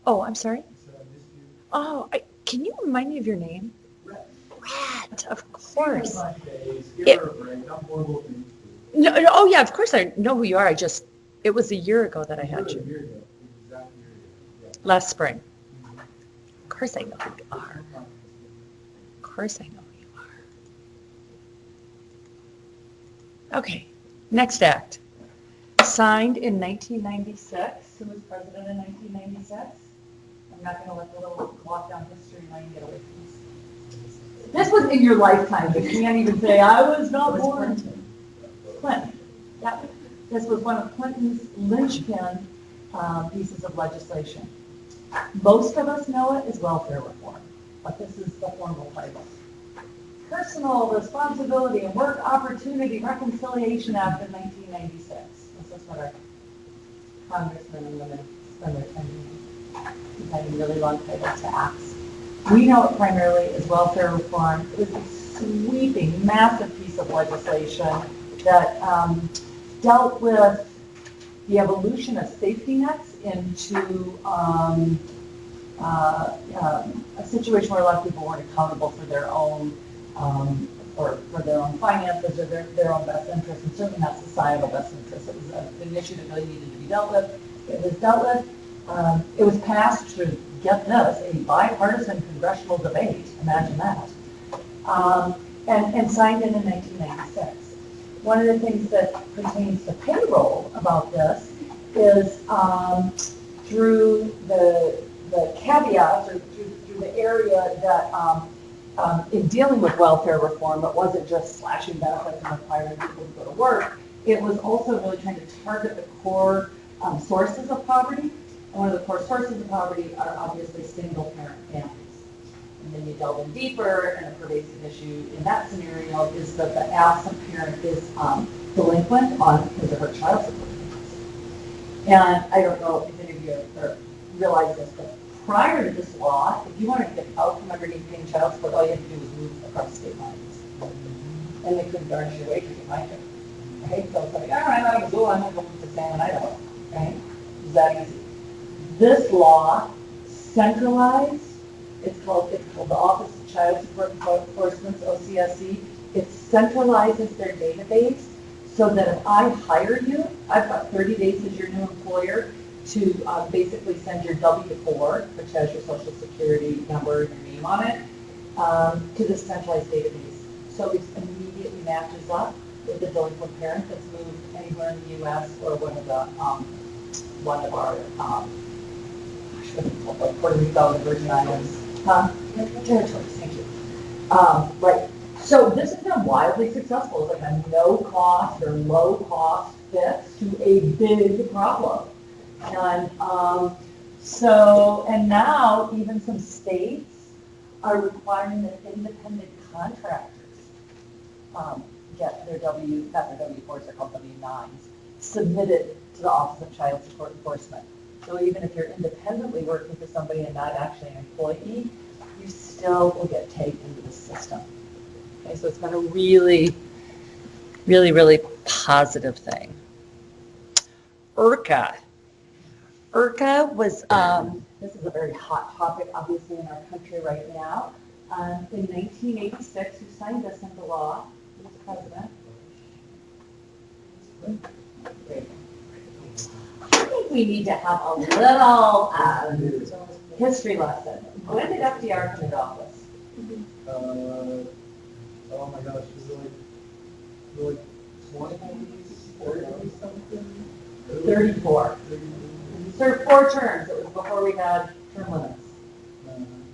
Oh, I'm sorry? Oh, can you remind me of your name? Brett, of course. It, no, no, oh yeah, of course I know who you are. It was a year ago that I had you. Last spring. Of course I know who you are. Of course I know who you are. Okay, next act. Signed in 1996. Who was president in 1996? I'm not going to let the little walk down history line get away from us. This was in your lifetime. You can't even say, I was not born. Clinton. Yep. This was one of Clinton's linchpin pieces of legislation. Most of us know it as welfare reform, but this is the formal title. Personal Responsibility and Work Opportunity Reconciliation Act of 1996. This is what our congressmen and women spend their time doing, deciding really long titles to acts. We know it primarily as welfare reform. It was a sweeping, massive piece of legislation that dealt with the evolution of safety nets into a situation where a lot of people weren't accountable for their own or for their own finances or their own best interests, and certainly not societal best interests. It was an issue that really needed to be dealt with. It was dealt with. It was passed through, get this, a bipartisan congressional debate. Imagine that. And signed in 1996. One of the things that pertains to payroll about this is through the caveats or through the area that in dealing with welfare reform, it wasn't just slashing benefits and requiring people to go to work. It was also really trying to target the core sources of poverty. And one of the core sources of poverty are obviously single parent families. And then you delve in deeper, and a pervasive issue in that scenario is that the absent parent is delinquent on his or her child support payments. And I don't know if any of you realize this, but prior to this law, if you wanted to get out from underneath paying child support, all you had to do was move across state lines. And they couldn't garnish your wages if I could. Right? So it's like, all right, I'm going to go to San Idaho. Right? Is that easy? This law centralized. It's called the Office of Child Support Enforcement, OCSE. It centralizes their database so that if I hire you, I've got 30 days as your new employer to basically send your W-4, which has your social security number and your name on it, to this centralized database. So it immediately matches up with the delinquent parent that's moved anywhere in the U.S. or one of our like Puerto Rico and Virgin Islands territories. Thank you. Right. So this has been wildly successful. It's like a no-cost or low-cost fix to a big problem. And and now even some states are requiring that independent contractors get their not their W-4s, they're called W-9s, submitted to the Office of Child Support Enforcement. So even if you're independently working for somebody and not actually an employee, you still will get tagged into the system. Okay, so it's been a really, really, really positive thing. IRCA. IRCA was, this is a very hot topic, obviously, in our country right now. In 1986, who signed this into law? Who was president? I think we need to have a little history lesson. When did FDR come into office? Oh my gosh, is it like 20, 30 something? 34. He served 4 terms. It was before we had term limits.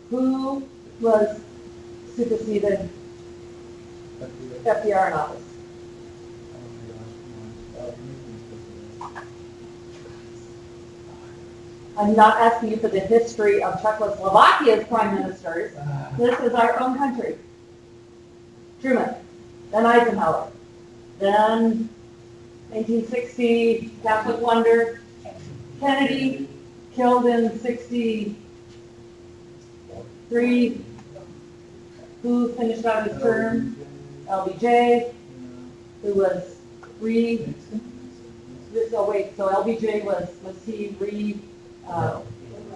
Who was superseded FDR in office? I'm not asking you for the history of Czechoslovakia's prime ministers. This is our own country. Truman, then Eisenhower, then 1960 Catholic wonder, Kennedy, killed in 63. Who finished out his term? LBJ, who was so LBJ was he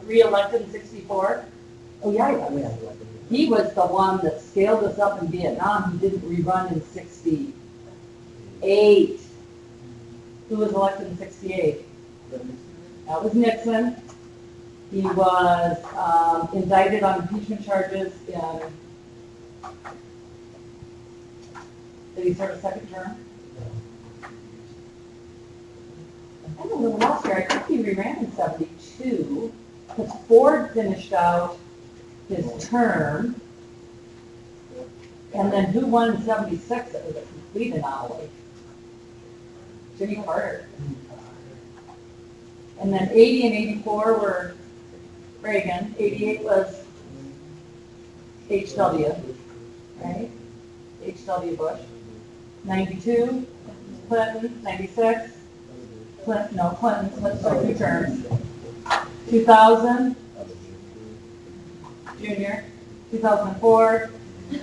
re-elected in 64? Oh, yeah, yeah. He was the one that scaled us up in Vietnam. He didn't rerun in 68. Who was elected in 68? That was Nixon. He was indicted on impeachment charges in, did he serve a second term? I don't know, last year, I think he reran in 72, because Ford finished out his term. And then who won in 76? It was a complete anomaly. Jimmy Carter. And then 80 and 84 were Reagan. 88 was H.W., right? H.W. Bush. 92, Clinton. 96, Clinton, no, Clinton served 2 terms. 2000, Junior. 2004,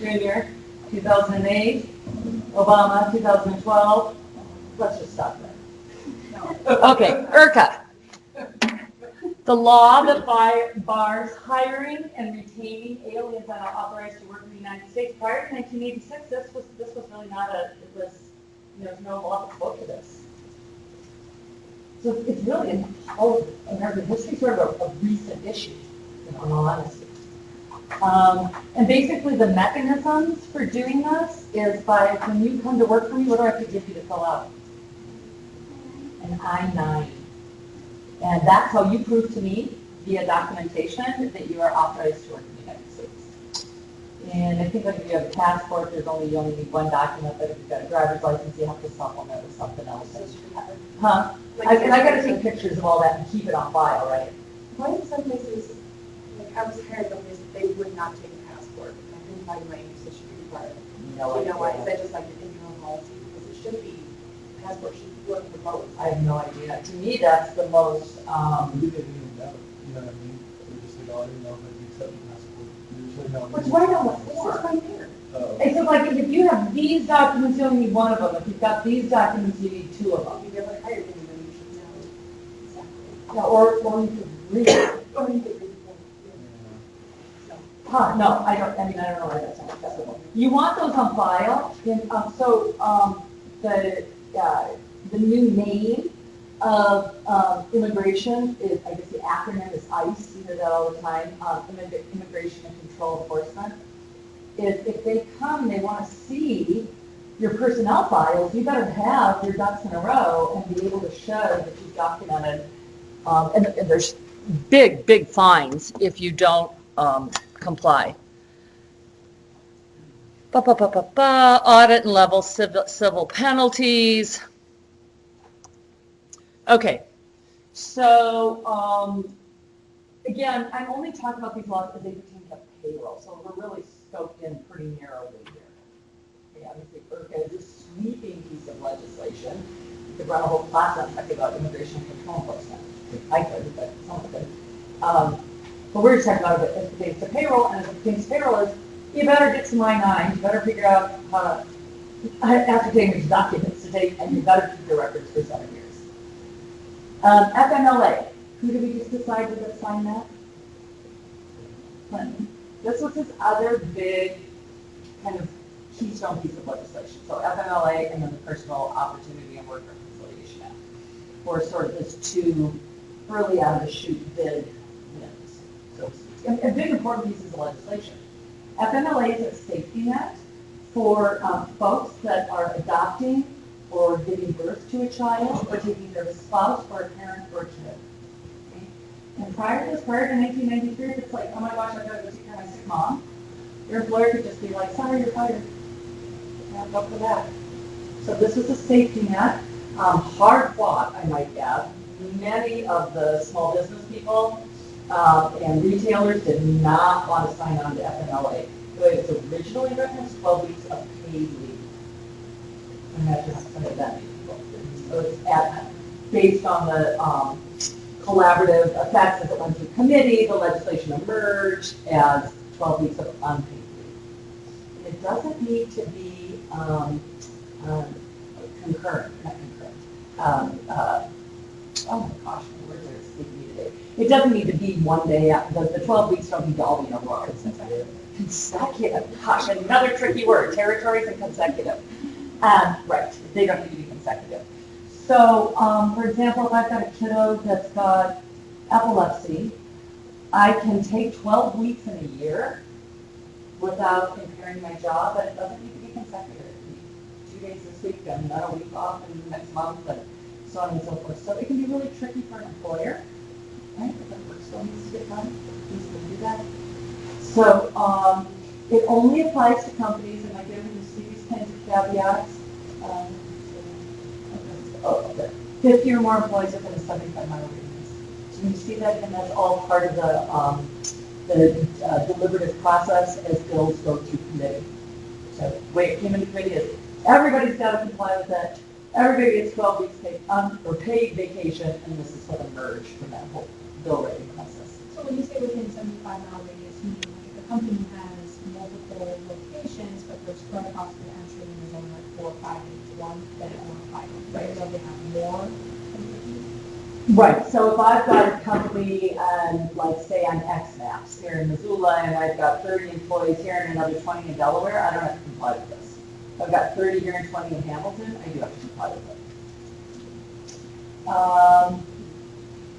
Junior. 2008, Obama. 2012. Let's just stop there. Okay, IRCA. The law that bars hiring and retaining aliens that are authorized to work in the United States. Prior to 1986, this was really not there's no law that spoke to this. So it's really in all of American history sort of a recent issue, in all honesty. And basically the mechanisms for doing this is by, when you come to work for me, what do I have to give you to fill out? An I-9. And that's how you prove to me via documentation that you are authorized to work in the United States. And I think like if you have a passport, you only need 1 document, but if you've got a driver's license, you have to supplement with something else. Huh? And I gotta take pictures of all that and keep it on file, right? Why in some places, like I was hired at a place that they would not take a passport, and I couldn't find my English should be required. No, you know why? Is that just like in your own policy? Because it should be, passport should work for both. I have no idea. To me, that's the most, We didn't even know, you know what I mean? We just said, oh, I didn't know if we accept the passport. Usually no. it's right on the It's form. just right there. It's just like if you have these documents, you only need 1 of them. If you've got these documents, you need 2 of them. If you ever hired anybody, you should know exactly. Yeah, or you could read it. Or you could read the form. So, Huh, no, I don't know why that's not acceptable. You want those on file, and, the new name of, immigration is, I guess the acronym is ICE, you hear that all the time, Immigration and Control Enforcement. If they come and they want to see your personnel files, you better have your ducks in a row and be able to show that you've documented, and there's big fines if you don't comply. Audit and level civil penalties. Okay, so again, I'm only talking about these laws because they pertain to payroll, so we're really scoped in pretty narrowly here. Okay, obviously, IRCA is a sweeping piece of legislation. You could run a whole class on talking about immigration and control enforcement. I could, but someone could. But we're just talking about it as it pertains to payroll, and as it pertains to payroll is, you better get some I-9, you better figure out how to ascertain which documents to take, and you better keep your records for 7 years. FMLA, who did we just decide would sign that? Clinton. This was his other big kind of keystone piece of legislation. So FMLA and then the Personal Opportunity and Work Reconciliation Act were sort of his 2 early out of the chute big wins. So, and big important pieces of legislation. FMLA is a safety net for folks that are adopting or giving birth to a child or taking care of a spouse or a parent or a kid. Okay? And prior to 1993, if it's like, oh my gosh, I've got to go take care of my sick mom, your employer could just be like, sorry, you're fired. Have up for that. So this was a safety net, hard fought, I might add. Many of the small business people and retailers did not want to sign on to FMLA. The way it was originally written was 12 weeks of paid leave. Imagine how some of that people. So it's based on the collaborative effects as it went through committee, the legislation emerged as 12 weeks of unpaid leave. And it doesn't need to be concurrent, not concurrent. Oh my gosh, my words are escaping me It doesn't need to be one day, the 12 weeks don't need to all be in a row. Consecutive, gosh, another tricky word, territories and consecutive. Right, they don't need to be consecutive. So, for example, if I've got a kiddo that's got epilepsy, I can take 12 weeks in a year without impairing my job, but it doesn't need to be consecutive. It can be 2 days this week and then a week off in the next month, and so on and so forth. So it can be really tricky for an employer, right? If that work still needs to get done, who's going to do that? So it only applies to companies, and I give you these kinds of caveats. 50 or more employees within a 75-mile radius. So you see that, and that's all part of the deliberative process as bills go through committee. So the way it came into committee is everybody's got to comply with that. Everybody gets 12 weeks paid or paid vacation, and this is what emerged from that whole bill writing process. So when you say within 75-mile radius, meaning like if the company has multiple locations, but they're spread across the country and there's only like 4 or 5 in each one, then it won't apply. Right, so they have more. Right, so if I've got a company, like say I'm X-Maps here in Missoula, and I've got 30 employees here and another 20 in Delaware, I don't have to comply with this. If I've got 30 here and 20 in Hamilton, I do have to comply with it.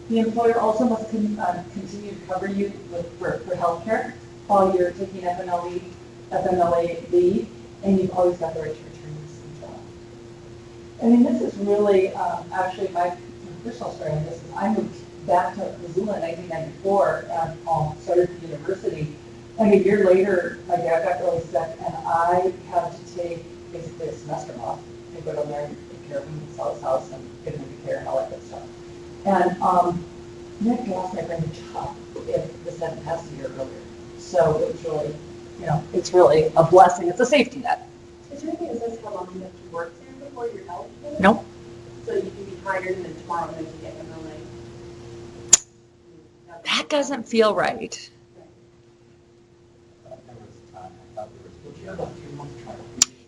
The employer also must continue to cover you for health care while you're taking FMLA leave, and you've always got the right to return to the same job. I mean, this is really, actually, my personal story on this is I moved back to Missoula in 1994 and started the university. And a year later, my dad got really sick, and I had to take basically a semester off and go down there and take care of him and sell his house and get him into care and all that good stuff. And Nick lost my brand new job if this hadn't passed a year earlier. So it was really, it's really a blessing. It's a safety net. Is there anything that says how long you have to work there before you're eligible? Nope. So you can be hired and then tomorrow and then you get FMLA? That doesn't feel right.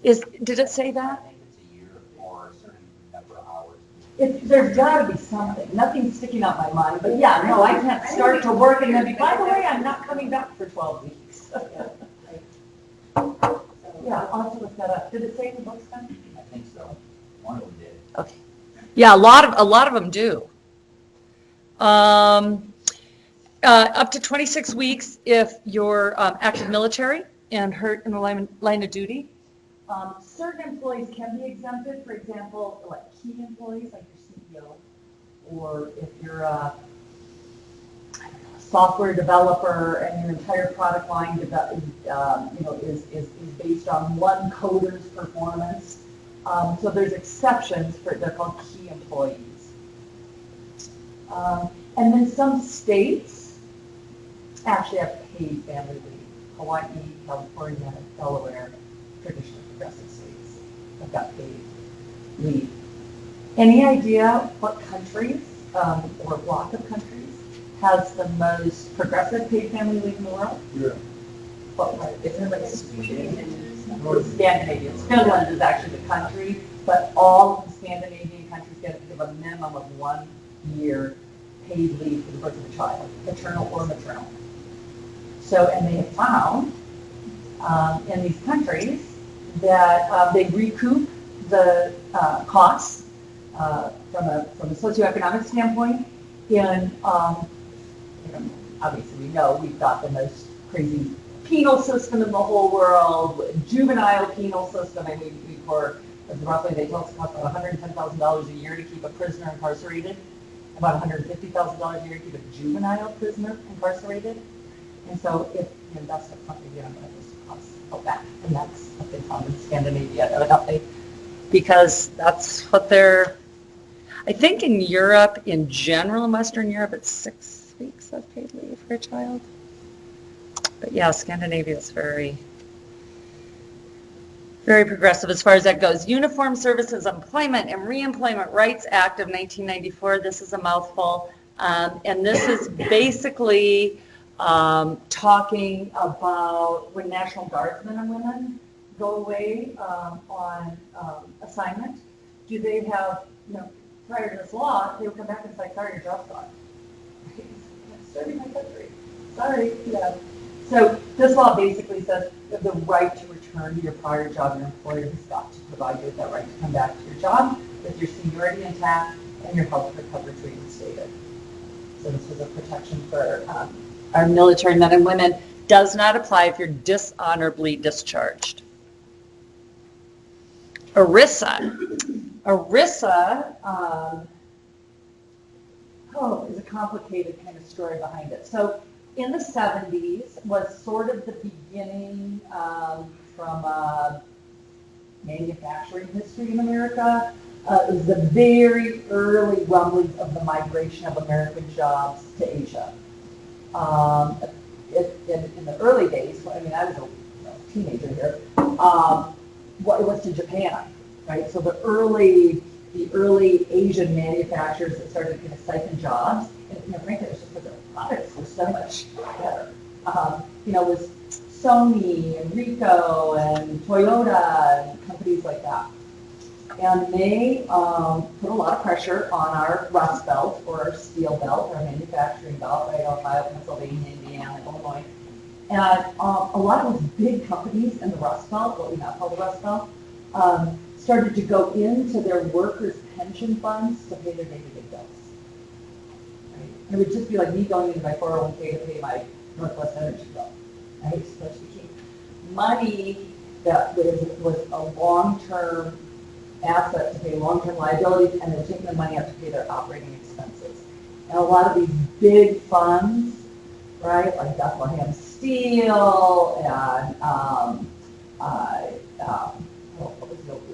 Did it say that? I think it's a year or a certain number of hours. There's got to be something. Nothing's sticking out my mind. But yeah, no, I can't start to work and then be, by the way, I'm not coming back for 12 weeks. Yeah, I'll have to look that up. Did it say in the books then? I think so. One of them did. Okay. Yeah, a lot of them do. Up to 26 weeks if you're active military and hurt in the line of duty. Certain employees can be exempted. For example, like key employees, like your CEO, or if you're a software developer and your entire product line is based on one coder's performance. So there's exceptions they're called key employees. And then some states actually have paid family leave. Hawaii, California, Delaware, traditionally progressive states have got paid leave. Any idea what countries or block of countries has the most progressive paid family leave in the world? Yeah. What part? Isn't it like Sweden or Scandinavia? Finland is actually the country, but all of the Scandinavian countries get to give a minimum of 1 year paid leave for the birth of a child, paternal or maternal. So, and they have found in these countries that they recoup the costs from a socioeconomic standpoint. And obviously we know we've got the most crazy penal system in the whole world, juvenile penal system. I mean, roughly they tell us it costs about $110,000 a year to keep a prisoner incarcerated, about $150,000 a year to keep a juvenile prisoner incarcerated. And so if you invest in something, those costs go back. And that's what they found in Scandinavia, evidently, because that's what they're, I think in Europe, in general, in Western Europe, it's 6 weeks of paid leave for a child. But yeah, Scandinavia is very, very progressive as far as that goes. Uniformed Services Employment and Reemployment Rights Act of 1994. This is a mouthful. And this is basically talking about when National Guardsmen and women go away on assignment. Do they have, prior to this law, they would come back and say, sorry, your job's gone. serving my country. Sorry, yeah. So this law basically says that the right to return to your prior job, your employer has got to provide you with that right to come back to your job with your seniority intact and your health coverage reinstated. So this was a protection for our military men and women. Does not apply if you're dishonorably discharged. ERISA is a complicated kind of story behind it. So in the 70s was sort of the beginning from manufacturing history in America. It was the very early rumblings of the migration of American jobs to Asia. In the early days, I mean, I was a teenager here, it was to Japan, right? So the early Asian manufacturers that started to siphon jobs, and frankly, it was just because their products were so much better. It was Sony and Ricoh and Toyota and companies like that. And they put a lot of pressure on our Rust Belt or our Steel Belt, our manufacturing belt, right? Ohio, Pennsylvania, Indiana, Illinois. And a lot of those big companies in the Rust Belt, what we now call the Rust Belt, started to go into their workers' pension funds to pay their day-to-day bills. Right? And it would just be like me going into my 401k to pay my Northwest Energy bill. Right? So to keep money that was a long-term asset to pay long-term liabilities, and then taking the money out to pay their operating expenses. And a lot of these big funds, right, like Bethlehem Steel and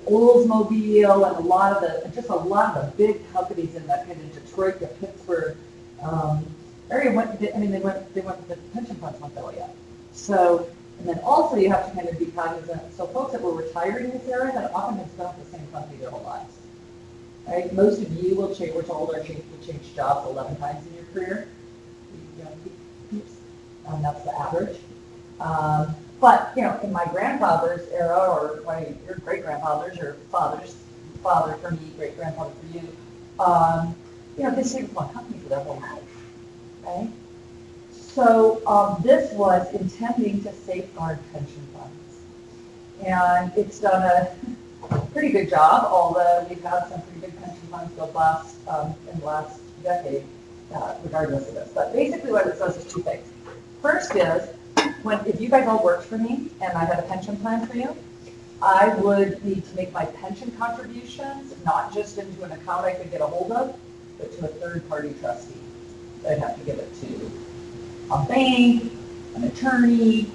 Oldsmobile, and a lot of the big companies in that kind of Detroit to Pittsburgh area they went the pension funds went that way up. So, and then also you have to kind of be cognizant. So folks that were retired in this area that often have spent with the same company their whole lives. Right? Most of you will change. We're told will change jobs 11 times in your career. That's the average. But in my grandfather's era, or your great grandfather's, your father's father for me, great grandfather for you, they stayed with one company for their whole life. Okay. So this was intending to safeguard pension funds. And it's done a pretty good job, although we've had some pretty big pension funds go bust in the last decade, regardless of this. But basically what it says is two things. First is, if you guys all worked for me and I had a pension plan for you, I would need to make my pension contributions, not just into an account I could get a hold of, but to a third-party trustee. So I'd have to give it to a bank, an attorney,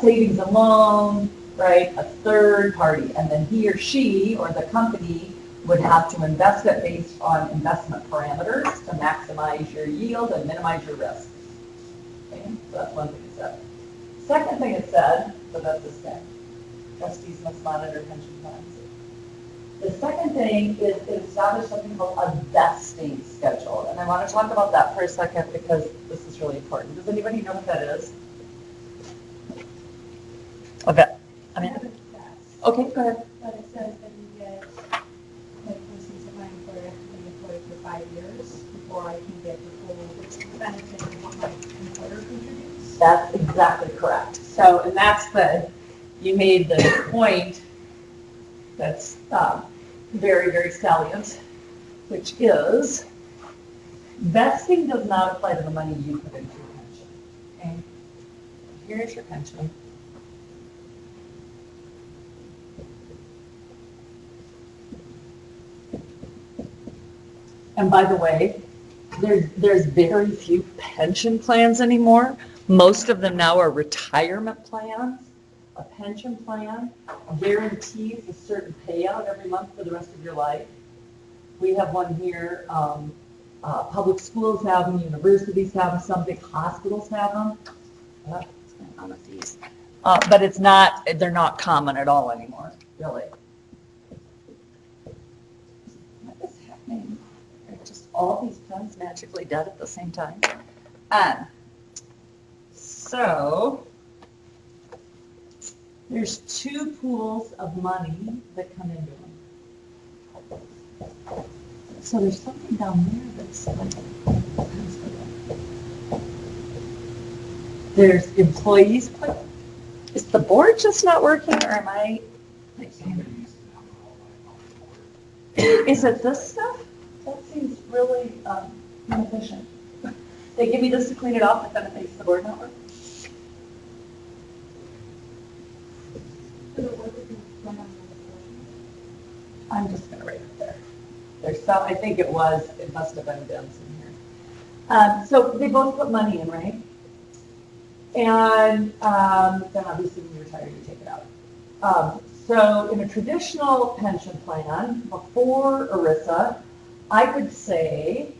savings and loan, right, a third party, and then he or she or the company would have to invest it based on investment parameters to maximize your yield and minimize your risk. Okay, so that's one thing it said. Second thing it said, so that's the step. Trustees must monitor pension funds. The second thing is it established something called a vesting schedule. And I want to talk about that for a second because this is really important. Does anybody know what that is? Okay. Okay, go ahead. But it says that you get, like, for instance, if my employer has to be employed for 5 years before I can get the full benefit of what my employer contributes. That's exactly correct. So, and that's you made the point that's very, very salient, which is vesting does not apply to the money you put into your pension. Okay? Here's your pension. And by the way, there's very few pension plans anymore. Most of them now are retirement plans. A pension plan guarantees a certain payout every month for the rest of your life. We have one here. Public schools have them. Universities have them. Some big hospitals have them. What's going on with these? But they're not common at all anymore, really. What is happening? Are just all these pens magically dead at the same time? So there's two pools of money that come into them. So there's something down there that's like, There's employees, is the board just not working or am I? Is it this stuff? That seems really inefficient. They give me this to clean it off, but then it makes the board not work. I'm just gonna write it there. There's some, I think it must have been dense in here. So they both put money in, right? And then obviously when you retire, you take it out. So in a traditional pension plan, before ERISA, I could say,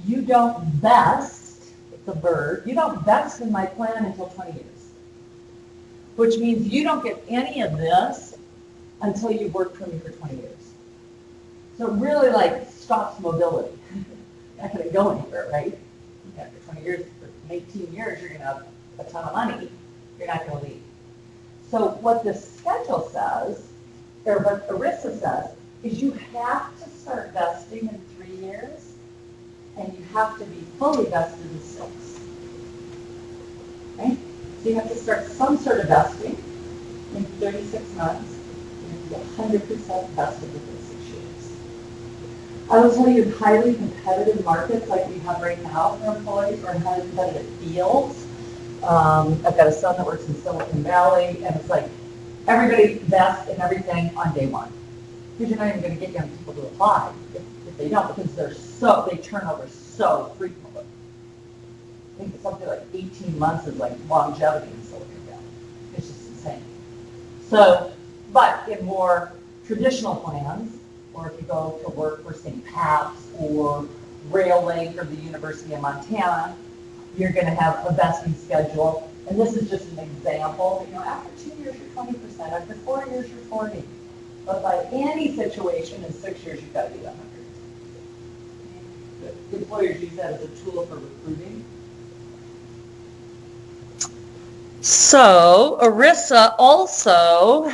you don't vest, it's a verb, you don't vest in my plan until 20 years. Which means you don't get any of this until you've worked for me for 20 years. So it really like stops mobility. You're not gonna go anywhere, right? After 20 years, for 18 years, you're gonna have a ton of money. You're not gonna leave. So what the schedule says, or what ERISA says, is you have to start vesting in 3 years, and you have to be fully vested in 6. Right? So you have to start some sort of vesting in 36 months, and be 100% vested within 6 years. I will tell you, in highly competitive markets like we have right now for employees, or in highly competitive fields, I've got a son that works in Silicon Valley, and it's like everybody vests in everything on day one. Because you're not even going to get young people to apply if they don't, because they turn over so frequently. I think it's something like 18 months is like longevity in Silicon Valley. It's just insane. So, but in more traditional plans, or if you go to work for St. Pat's or Rail Link or the University of Montana, you're going to have a vesting schedule. And this is just an example. You know, after 2 years, you're 20%. After 4 years, you're 40. But by any situation, in 6 years, you've got to be 100. The employers use that as a tool for recruiting. So ERISA also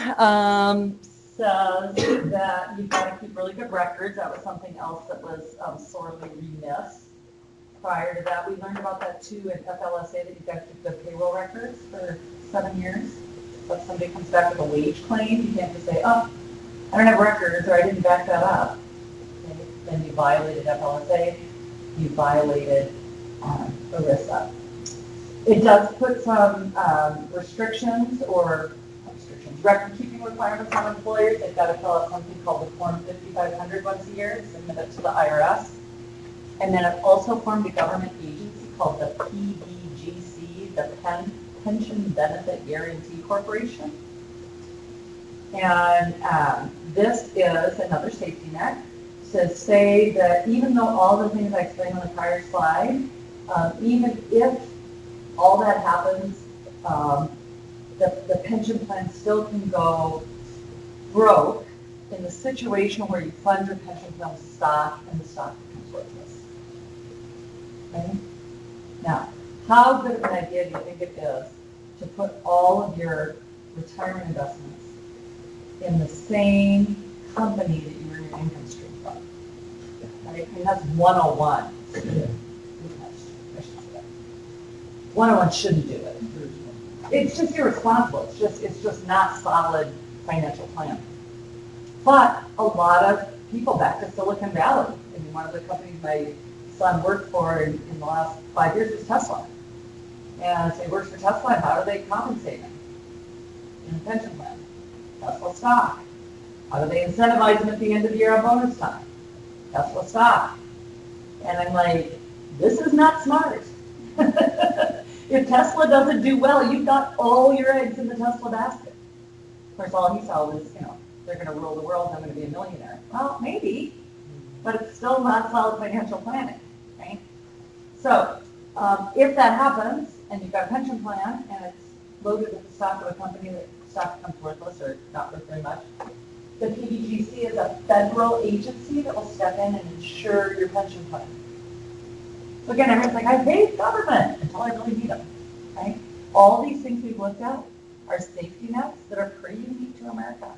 says that you've got to keep really good records. That was something else that was sorely remiss. Prior to that, we learned about that too at FLSA, that you've got to keep good payroll records for 7 years. So if somebody comes back with a wage claim, you can't just say, oh, I don't have records, or I didn't back that up. Okay? Then you violated FLSA, you violated ERISA. It does put some restrictions record-keeping requirements on employers. They've got to fill out something called the Form 5500 once a year, submit it to the IRS. And then it also formed a government agency called the PBGC, the Pension Benefit Guarantee Corporation. And this is another safety net to say that even though all the things I explained on the prior slide, even if all that happens, the pension plan still can go broke in the situation where you fund your pension plan with stock and the stock becomes worthless. Okay? Now, how good of an idea do you think it is to put all of your retirement investments in the same company that you earn your income stream from? Right? And that's 101. 101 shouldn't do it. It's just irresponsible. It's just not solid financial planning. But a lot of people back to Silicon Valley. I mean, one of the companies my son worked for in the last 5 years was Tesla. And so he works for Tesla, and how do they compensate him? In a pension plan. Tesla stock. How do they incentivize him at the end of the year on bonus time? Tesla stock. And I'm like, this is not smart. If Tesla doesn't do well, you've got all your eggs in the Tesla basket. Of course, all he saw was, they're going to rule the world and I'm going to be a millionaire. Well, maybe, but it's still not solid financial planning, right? So if that happens and you've got a pension plan and it's loaded with the stock of a company that stock becomes worthless or not worth very much, the PBGC is a federal agency that will step in and insure your pension plan. So again, everyone's like, I hate government until I really need them, right? All these things we've looked at are safety nets that are pretty unique to America.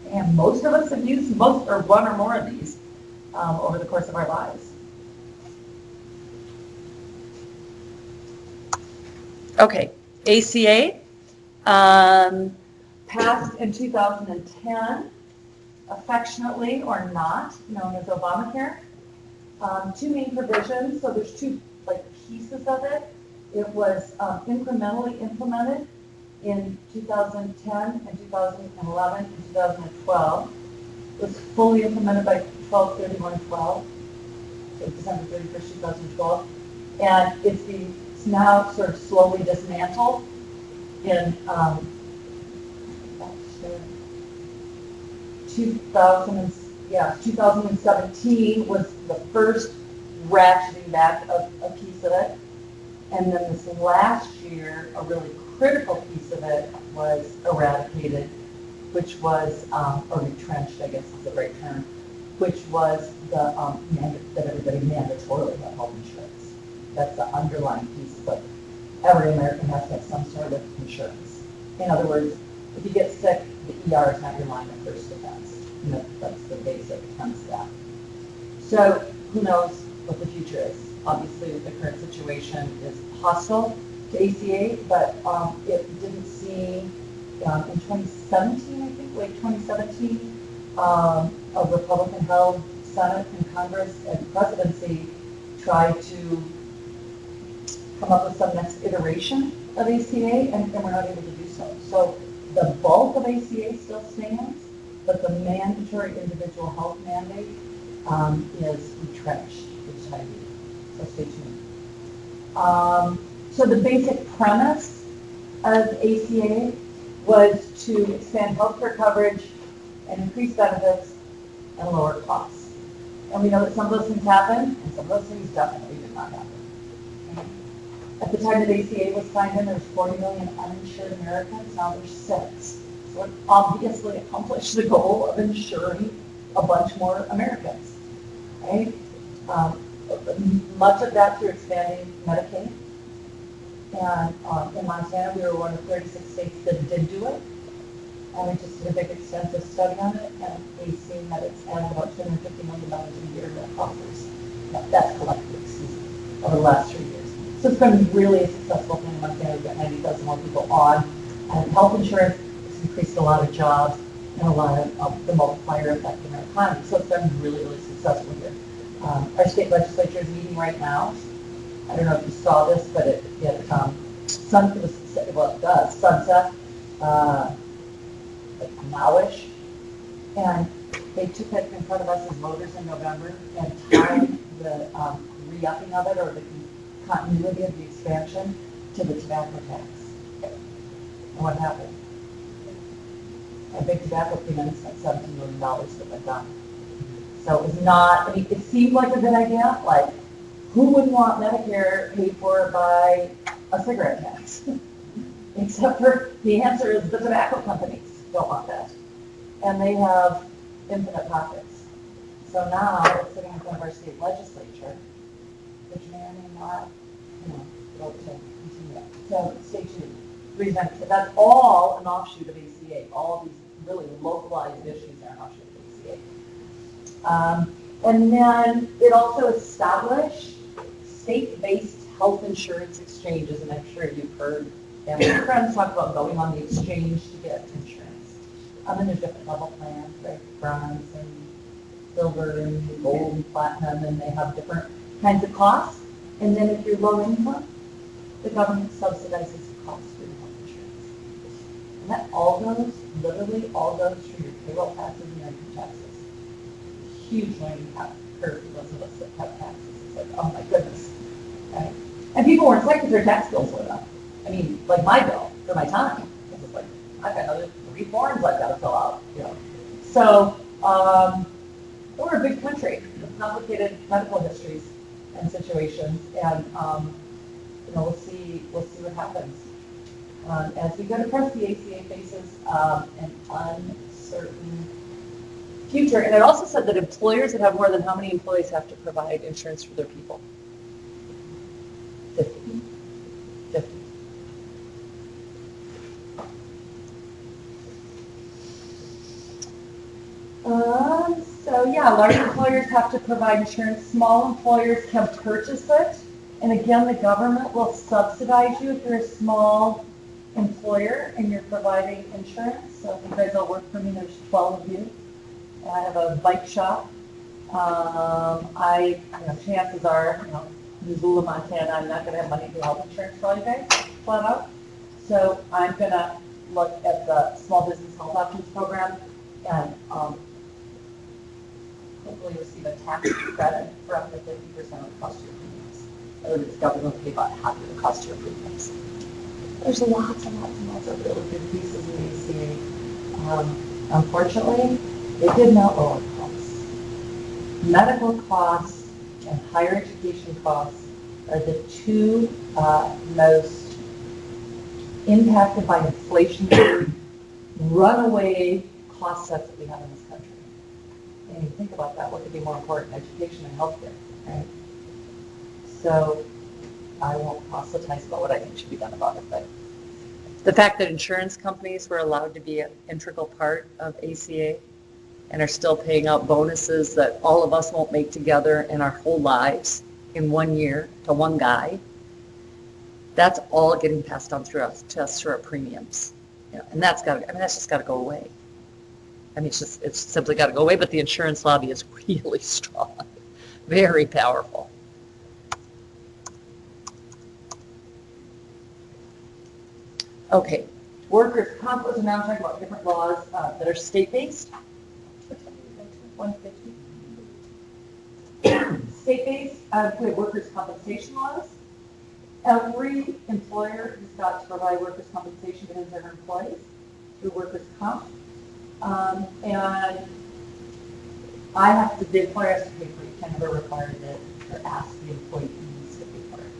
And most of us have used one or more of these over the course of our lives. Okay, ACA, passed in 2010, affectionately or not, known as Obamacare. Two main provisions, so there's two like pieces of it. It was incrementally implemented in 2010 and 2011 and 2012. It was fully implemented by 12/31/12, so December 31st, 2012. And it's now sort of slowly dismantled in 2017 was the first ratcheting back of a piece of it. And then this last year, a really critical piece of it was eradicated, which was, or retrenched, I guess is the right term, which was the that everybody mandatorily have health insurance. That's the underlying piece, but every American has to have some sort of insurance. In other words, if you get sick, the ER is not your line of first defense. And that's the basic concept. So who knows what the future is? Obviously, the current situation is hostile to ACA, but it didn't seem in 2017, I think, late 2017, a Republican-held Senate and Congress and presidency tried to come up with some next iteration of ACA, and we're not able to do so. So the bulk of ACA still stands, but the mandatory individual health mandate is retrenched for the time being. So stay tuned. So the basic premise of ACA was to expand healthcare coverage and increase benefits and lower costs. And we know that some of those things happened, and some of those things definitely did not happen. At the time that ACA was signed in, there was 40 million uninsured Americans. Now there's 6. So it obviously accomplished the goal of insuring a bunch more Americans, right? Much of that through expanding Medicaid. And in Montana, we were one of 36 states that did do it. And we just did a big extensive study on it, and we've seen that it's added about $250 million a year to coffers. That's collectively, over the last 3 years. So it's been really a successful thing in Montana. We've got 90,000 more people on. And health insurance has increased a lot of jobs and a lot of the multiplier effect in our economy. So it's been really, really successful here. Our state legislature is meeting right now. I don't know if you saw this, but it does sunset like nowish. And they took it in front of us as voters in November and tied the re-upping of it or the continuity of the expansion to the tobacco tax. And what happened? A big tobacco came in and spent $17 million that went down. So it was not, I mean, it seemed like a good idea. Like, who would want Medicare paid for by a cigarette tax? Except for the answer is the tobacco companies don't want that. And they have infinite pockets. So now it's sitting in front of our state legislature, which may or may not, vote to continue it. So stay tuned. That's all an offshoot of ACA. All these really localized issues are an offshoot of ACA. And then it also established state-based health insurance exchanges, and I'm sure you've heard family and friends talk about going on the exchange to get insurance. And there's different level plans, right? Bronze and silver and gold and platinum, and they have different kinds of costs. And then if you're low income, the government subsidizes the cost for your health insurance. And that all goes, literally all goes through your payroll taxes and your income taxes. Huge learning curve for those of us that have taxes. It's like, oh my goodness. Right? And people weren't psyched if their tax bills went up. I mean, like my bill for my time. It was like, I've got another 3 forms I've got to fill out. So we're a big country with complicated medical histories and situations, and we'll see what happens as we go to press. The ACA faces an uncertain future, and it also said that employers that have more than how many employees have to provide insurance for their people? 50. So yeah, large employers have to provide insurance. Small employers can purchase it. And again, the government will subsidize you if you're a small employer and you're providing insurance. So if you guys all work for me, there's 12 of you. And I have a bike shop. Chances are, Missoula, Montana, I'm not gonna have money for health insurance for all you guys, flat out. So I'm gonna look at the small business health options program and, hopefully receive a tax credit for up to 50% of the cost of your premiums. Or the government will pay about half of the cost of your premiums. There's lots and lots and lots of really good pieces in ACA. Unfortunately, they did not lower costs. Medical costs and higher education costs are the two most impacted by inflation, runaway cost sets that we have in this country. And you think about that, what could be more important, education and healthcare, right? So I won't proselytize about what I think should be done about it, but the fact that insurance companies were allowed to be an integral part of ACA and are still paying out bonuses that all of us won't make together in our whole lives in 1 year to one guy, that's all getting passed on through us, to us through our premiums. And that's just got to go away. It's simply got to go away, but the insurance lobby is really strong, very powerful. Okay, workers' comp, and now I'm talking about different laws that are state-based. 150. State-based, we have workers' compensation laws. Every employer has got to provide workers' compensation to their employees through workers' comp. And the employer has to pay for it. You can never require it or ask the employee to pay for it.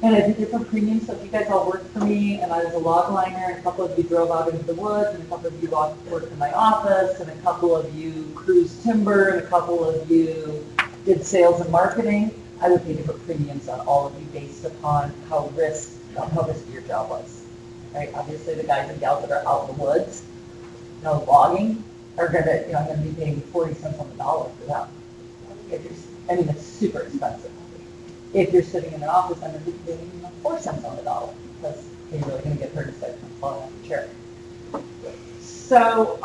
And I have different premiums, so if you guys all worked for me and I was a log liner, and a couple of you drove out into the woods, and a couple of you worked in my office, and a couple of you cruised timber, and a couple of you did sales and marketing, I would pay different premiums on all of you based upon how risky your job was. Right? Obviously, the guys and gals that are out in the woods, logging, are gonna, I'm gonna be paying 40 cents on the dollar for them. It's super expensive. If you're sitting in an office, I'm going to be paying 4 cents on the dollar because you're really going to get hurt instead of falling off the chair. So,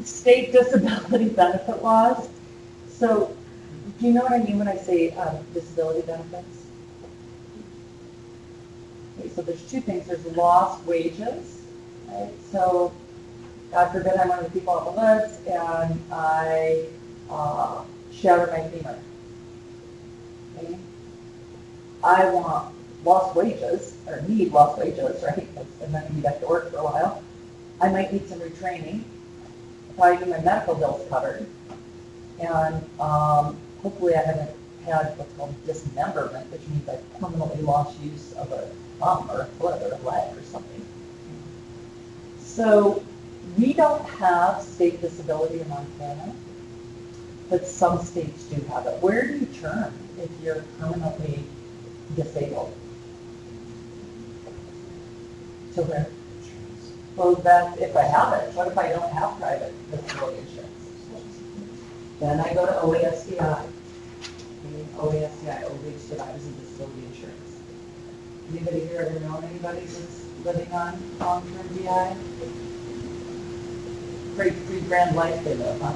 state disability benefit laws. So, do you know what I mean when I say disability benefits? Okay, so there's two things. There's lost wages, right? So, God forbid I'm one of the people out in the woods and I shatter my femur. Okay. I want lost wages, or need lost wages, right? And then you have to work for a while. I might need some retraining. Probably need my medical bills covered. And hopefully I haven't had what's called dismemberment, which means I permanently lost use of a thumb or a foot or a leg or something. So we don't have state disability in Montana, but some states do have it. Where do you turn if you're permanently disabled? To where? Well, that's if I have it. What if I don't have private disability insurance? Then I go to OASDI. OASDI, Old Age Survivors and Disability Insurance. Anybody here ever known anybody that's living on long-term DI? Pretty grand life they live, huh?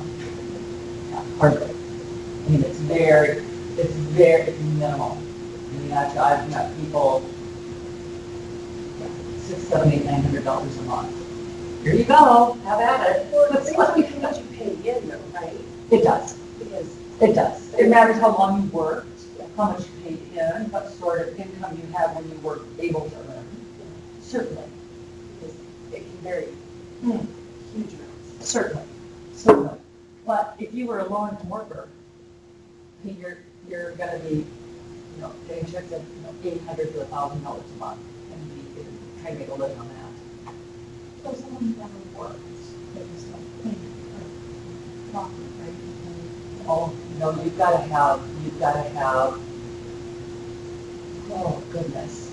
Yeah, hardly. It's very minimal. I've met people $600, $700, $800 a month. Here you go, have at it. Well, it seems like how much you pay in though, right? It does. Because It does. It matters how long you worked, how much you paid in, what sort of income you had when you were able to earn. Certainly. because it can vary huge amounts. Certainly. But if you were a low-income worker, you're going to be, getting checks at $800 to $1,000 a month, and be trying to make a living on that. So someone never works, they just don't think or profit, right? Oh, you've got to have, oh goodness.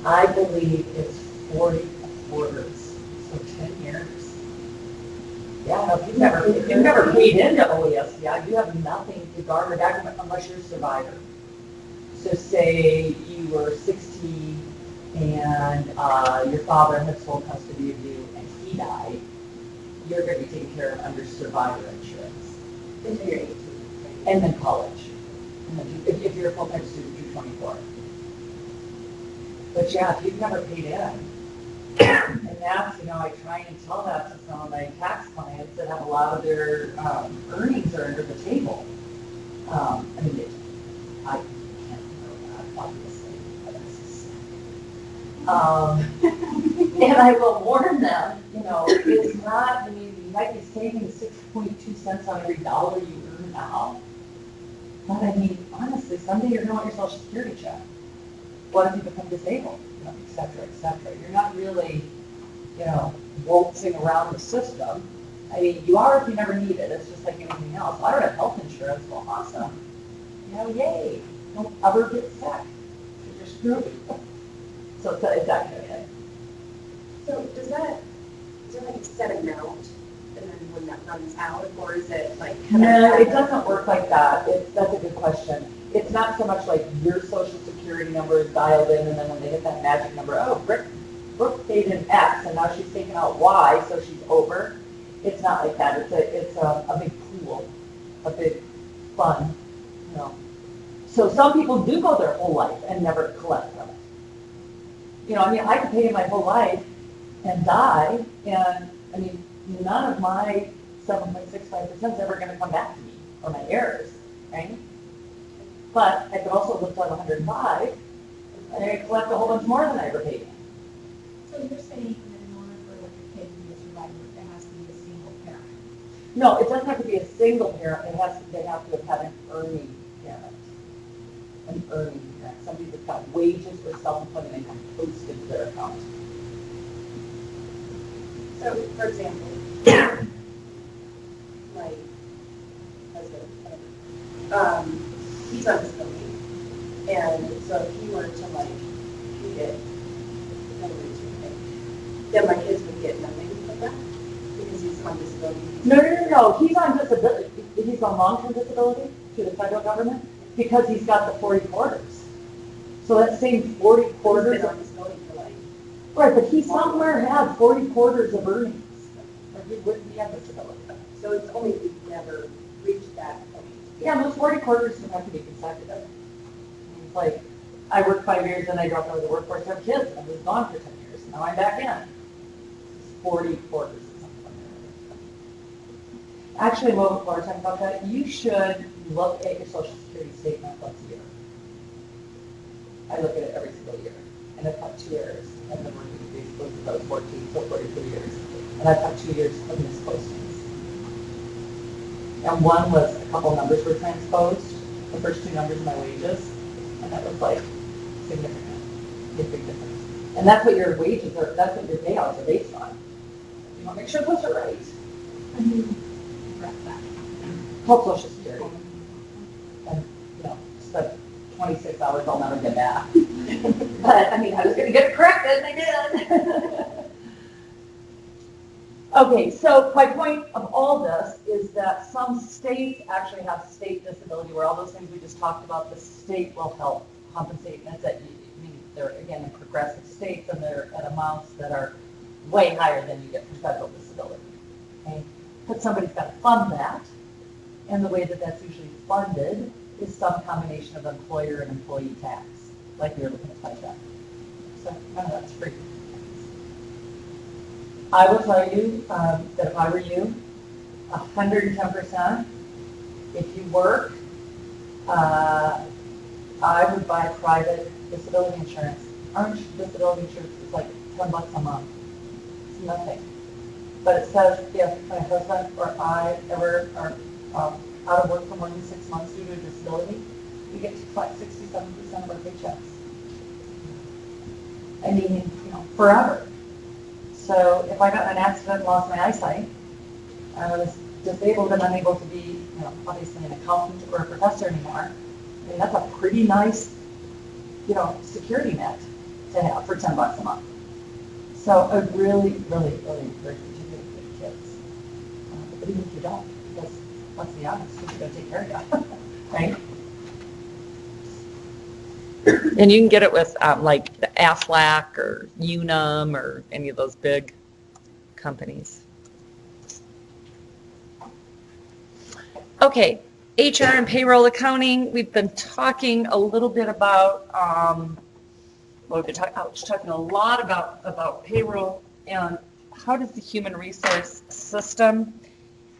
I believe it's 40 quarters, so 10 years. Yeah, no, if you've never paid into OESCI, you have nothing to garner back unless you're a survivor. So say you were 60 and your father had sole custody of you and he died, you're going to be taken care of under survivor insurance. Until you're 18. And then college. And then if you're a full-time student, you're 24. But yeah, if you've never paid in, and that's, I try and tell that to some of my tax clients that have a lot of their earnings are under the table. I mean, I can't know that, obviously, but that's and I will warn them, it's not, you might be saving 6.2 cents on every dollar you earn now. But I mean, honestly, someday you're going to want your Social Security check. What if you become disabled? Et cetera, et cetera. You're not really, waltzing around the system. I mean, you are if you never need it. It's just like anything else. I don't have health insurance. Well, awesome. Yay. Don't ever get sick. You're screwed. So it's that kind of thing. So is there like a set amount, and then when that runs out, or is it like? No, it doesn't work like that. That's a good question. It's not so much like your Social Security number is dialed in, and then when they hit that magic number, oh, Brooke paid in X, and now she's taking out Y, so she's over. It's not like that. It's a big pool, a big fund, So some people do go their whole life and never collect from it. I could pay in my whole life and die, and none of my 7.65% is ever going to come back to me or my heirs, right? But I could also live till I'm 105 and I collect a whole bunch more than I ever paid in. So you're saying that in order for like a kid to be a survivor, there has to be a single parent? No, it doesn't have to be a single parent. They have to have had an earning parent. An earning parent. Somebody that's got wages or self-employment income posted to their account. So, for example, my husband, he's on disability, and so if he were to get then my kids would get nothing from that because he's on disability. No. He's on disability. He's on long-term disability through the federal government because he's got the 40 quarters. So that same 40 quarters. He's been on disability for Right, but he somewhere had 40 quarters of earnings, or he wouldn't be on disability. So it's only if we've never reached that point. Yeah, those 40 quarters don't have to be consecutive. It's like, I worked 5 years and I dropped out of the workforce to have kids, and I was gone for 10 years, now I'm back in. It's 40 quarters or something like that. Actually, while we're talking about that, you should look at your Social Security statement once a year. I look at it every single year, and I've had 2 years. I've been working basically since I was 14, so 42 years. And I've had 2 years of missed postings. And one was a couple numbers were transposed, the first 2 numbers of my wages, and that was like significant, big difference. And that's what your wages are, that's what your payouts are based on. You want to make sure those are right. And you correct that. Called Social Security. And, spent 26 hours I'll never get back. But, I was going to get it corrected, and I did. Okay, so my point of all this is that some states actually have state disability where all those things we just talked about, the state will help compensate. And they're, again, in progressive states, and they're at amounts that are way higher than you get from federal disability. Okay? But somebody's got to fund that, and the way that that's usually funded is some combination of employer and employee tax, like we were looking at FICA. So none of that's free. I will tell you that if I were you, 110%, if you work, I would buy private disability insurance. Orange disability insurance is like $10 a month. It's nothing. But it says if my husband or I ever are out of work for more than 6 months due to a disability, we get to collect 67% of our paychecks. Forever. So if I got in an accident and lost my eyesight, I was disabled and unable to be, obviously an accountant or a professor anymore, that's a pretty nice, security net to have for $10 a month. So I really, really, really encourage you to do it for kids. but even if you don't, because let's be honest, who's going to take care of you, right? And you can get it with like the Aflac or Unum or any of those big companies. Okay, HR and payroll accounting. We've been talking a little bit about, we've been talking a lot about payroll and how does the human resource system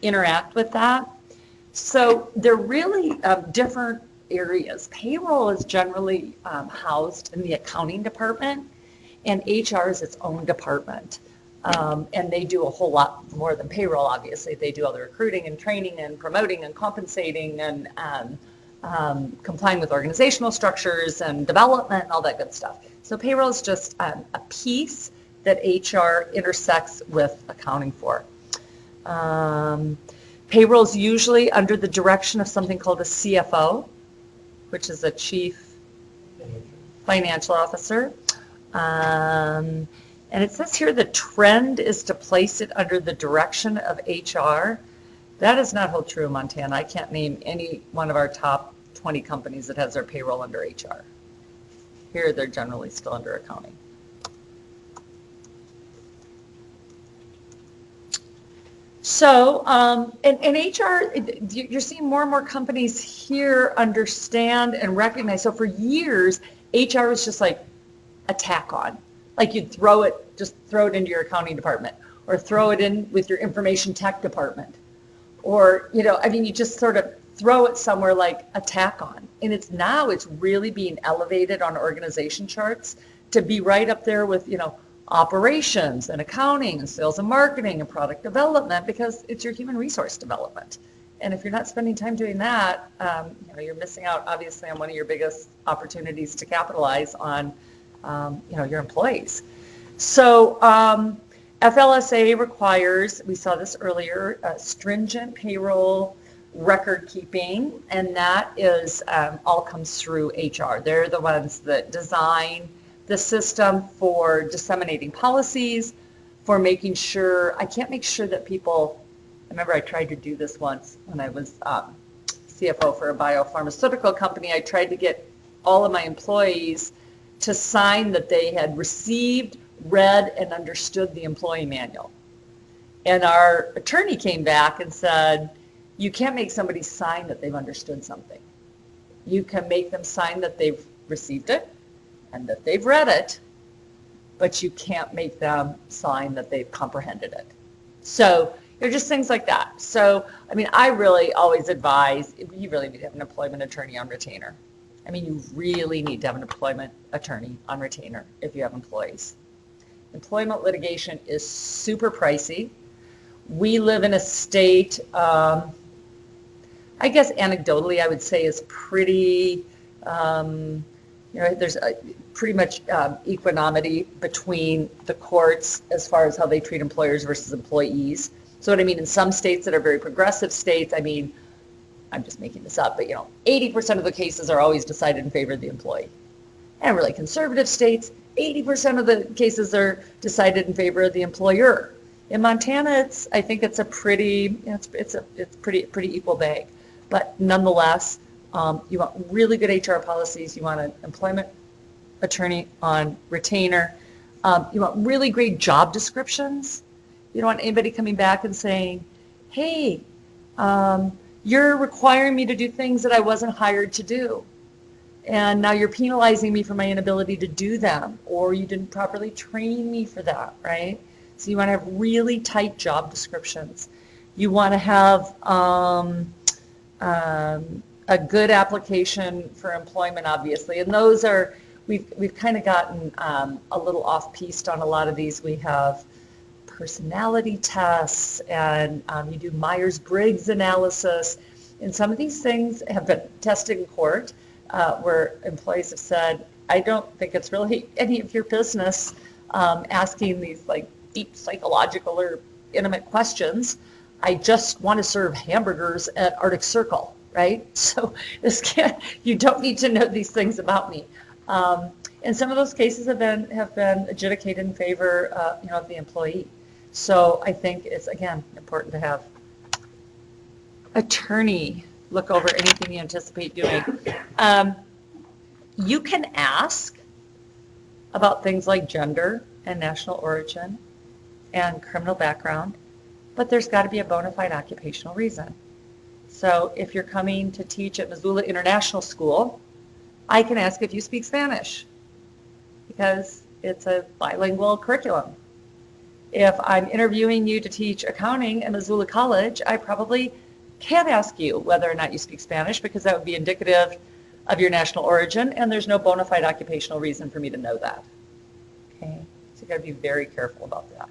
interact with that. So they're really different areas. Payroll is generally housed in the accounting department, and HR is its own department. And they do a whole lot more than payroll, obviously. They do all the recruiting and training and promoting and compensating and complying with organizational structures and development and all that good stuff. So payroll is just a piece that HR intersects with accounting for. Payroll is usually under the direction of something called a CFO, which is a chief financial officer. And it says here the trend is to place it under the direction of HR. That does not hold true in Montana. I can't name any one of our top 20 companies that has their payroll under HR. Here they're generally still under accounting. So, and HR, you're seeing more and more companies here understand and recognize. So for years, HR was just like a tack on. Like you'd just throw it into your accounting department or throw it in with your information tech department. Or, you just sort of throw it somewhere like a tack on. And it's really being elevated on organization charts to be right up there with, operations and accounting and sales and marketing and product development, because it's your human resource development. And if you're not spending time doing that, you're missing out obviously on one of your biggest opportunities to capitalize on, your employees. So FLSA requires, we saw this earlier, stringent payroll record keeping, and that is all comes through HR. They're the ones that design the system for disseminating policies, for making sure, I can't make sure that people, I remember I tried to do this once when I was CFO for a biopharmaceutical company. I tried to get all of my employees to sign that they had received, read, and understood the employee manual. And our attorney came back and said, you can't make somebody sign that they've understood something. You can make them sign that they've received it and that they've read it, but you can't make them sign that they've comprehended it. So they're just things like that. So, I really always advise, you really need to have an employment attorney on retainer. You really need to have an employment attorney on retainer if you have employees. Employment litigation is super pricey. We live in a state, I guess anecdotally I would say is pretty, there's pretty much equanimity between the courts as far as how they treat employers versus employees. So in some states that are very progressive states, I'm just making this up, but 80% of the cases are always decided in favor of the employee. And really conservative states, 80% of the cases are decided in favor of the employer. In Montana, I think it's a pretty, it's pretty equal bag. But nonetheless, you want really good HR policies. You want an employment attorney on retainer. You want really great job descriptions. You don't want anybody coming back and saying, hey, you're requiring me to do things that I wasn't hired to do. And now you're penalizing me for my inability to do them, or you didn't properly train me for that, right? So you want to have really tight job descriptions. You want to have a good application for employment, obviously. And those are, we've kind of gotten a little off-piste on a lot of these. We have personality tests, and you do Myers-Briggs analysis. And some of these things have been tested in court where employees have said, I don't think it's really any of your business asking these like deep psychological or intimate questions. I just want to serve hamburgers at Arctic Circle, right? So you don't need to know these things about me. And some of those cases have been adjudicated in favor of the employee. So I think it's, again, important to have attorney look over anything you anticipate doing. You can ask about things like gender and national origin and criminal background, but there's got to be a bona fide occupational reason. So if you're coming to teach at Missoula International School, I can ask if you speak Spanish because it's a bilingual curriculum. If I'm interviewing you to teach accounting at Missoula College, I probably can't ask you whether or not you speak Spanish because that would be indicative of your national origin, and there's no bona fide occupational reason for me to know that. Okay, so you got to be very careful about that.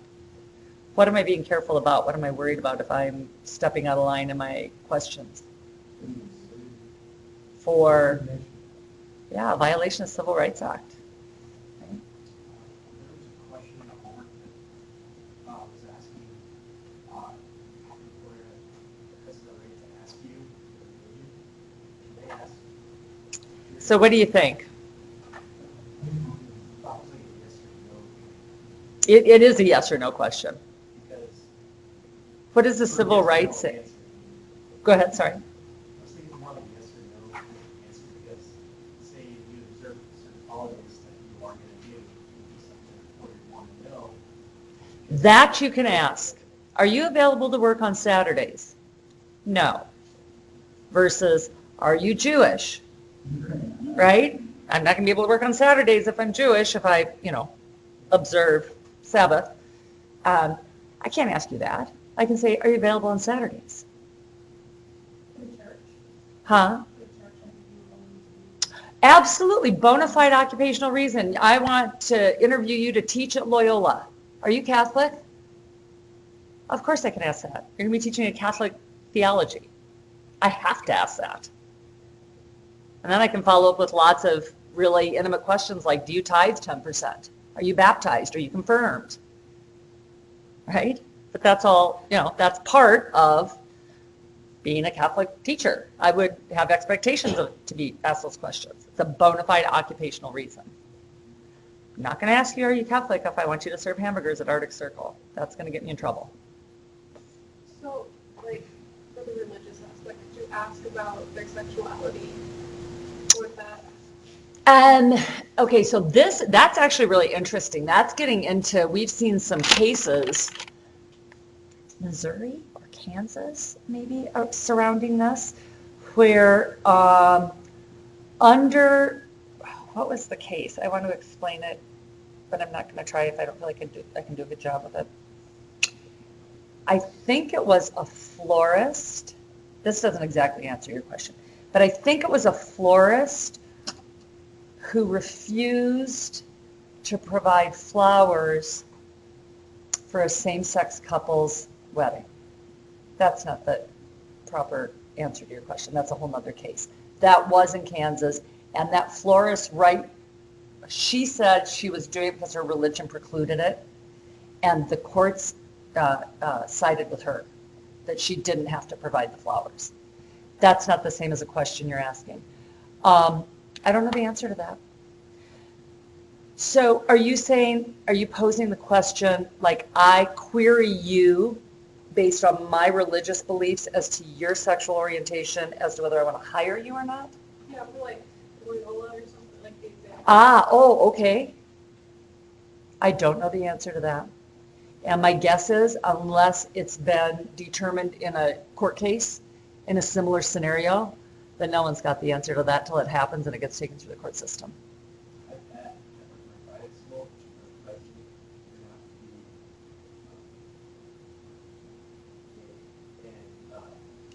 What am I being careful about? What am I worried about if I'm stepping out of line in my questions? For, yeah, violation of Civil Rights Act. There was a question in the homework that was asking, where, because of the rate they ask you, can they ask? So what do you think? Probably a yes or no, It is a yes or no question. because. What is the civil rights say? Go ahead, sorry. I was thinking more like yes or no answer, because say you observe certain holidays that you are going to do, something where you want to know. That you can ask. Are you available to work on Saturdays? No. Versus, are you Jewish? Right? I'm not going to be able to work on Saturdays if I'm Jewish, if I, observe Sabbath. I can't ask you that. I can say, are you available on Saturdays? Good church, Huh? good church, I think you will always Absolutely. Bona fide occupational reason. I want to interview you to teach at Loyola. Are you Catholic? Of course I can ask that. You're going to be teaching a Catholic theology. I have to ask that. And then I can follow up with lots of really intimate questions like, do you tithe 10%? Are you baptized? Are you confirmed? Right? But that's all, that's part of being a Catholic teacher. I would have expectations to be asked those questions. It's a bona fide occupational reason. I'm not going to ask you, are you Catholic, if I want you to serve hamburgers at Arctic Circle. That's going to get me in trouble. So, like, for the religious aspect, did you ask about their sexuality? Or that? Okay, so that's actually really interesting. That's getting into, we've seen some cases, Missouri or Kansas maybe, surrounding this, where under, what was the case? I want to explain it, but I'm not going to try if I don't feel like I can do a good job with it. I think it was a florist. This doesn't exactly answer your question, but I think it was a florist who refused to provide flowers for a same-sex couple's wedding. That's not the proper answer to your question. That's a whole other case. That was in Kansas, and that florist, she said she was doing it because her religion precluded it, and the courts sided with her, that she didn't have to provide the flowers. That's not the same as a question you're asking. I don't know the answer to that. So are you posing the question, like, I query you based on my religious beliefs as to your sexual orientation, as to whether I want to hire you or not? Yeah, for like Loyola or something like the example. Okay. I don't know the answer to that. And my guess is, unless it's been determined in a court case in a similar scenario, then no one's got the answer to that till it happens and it gets taken through the court system.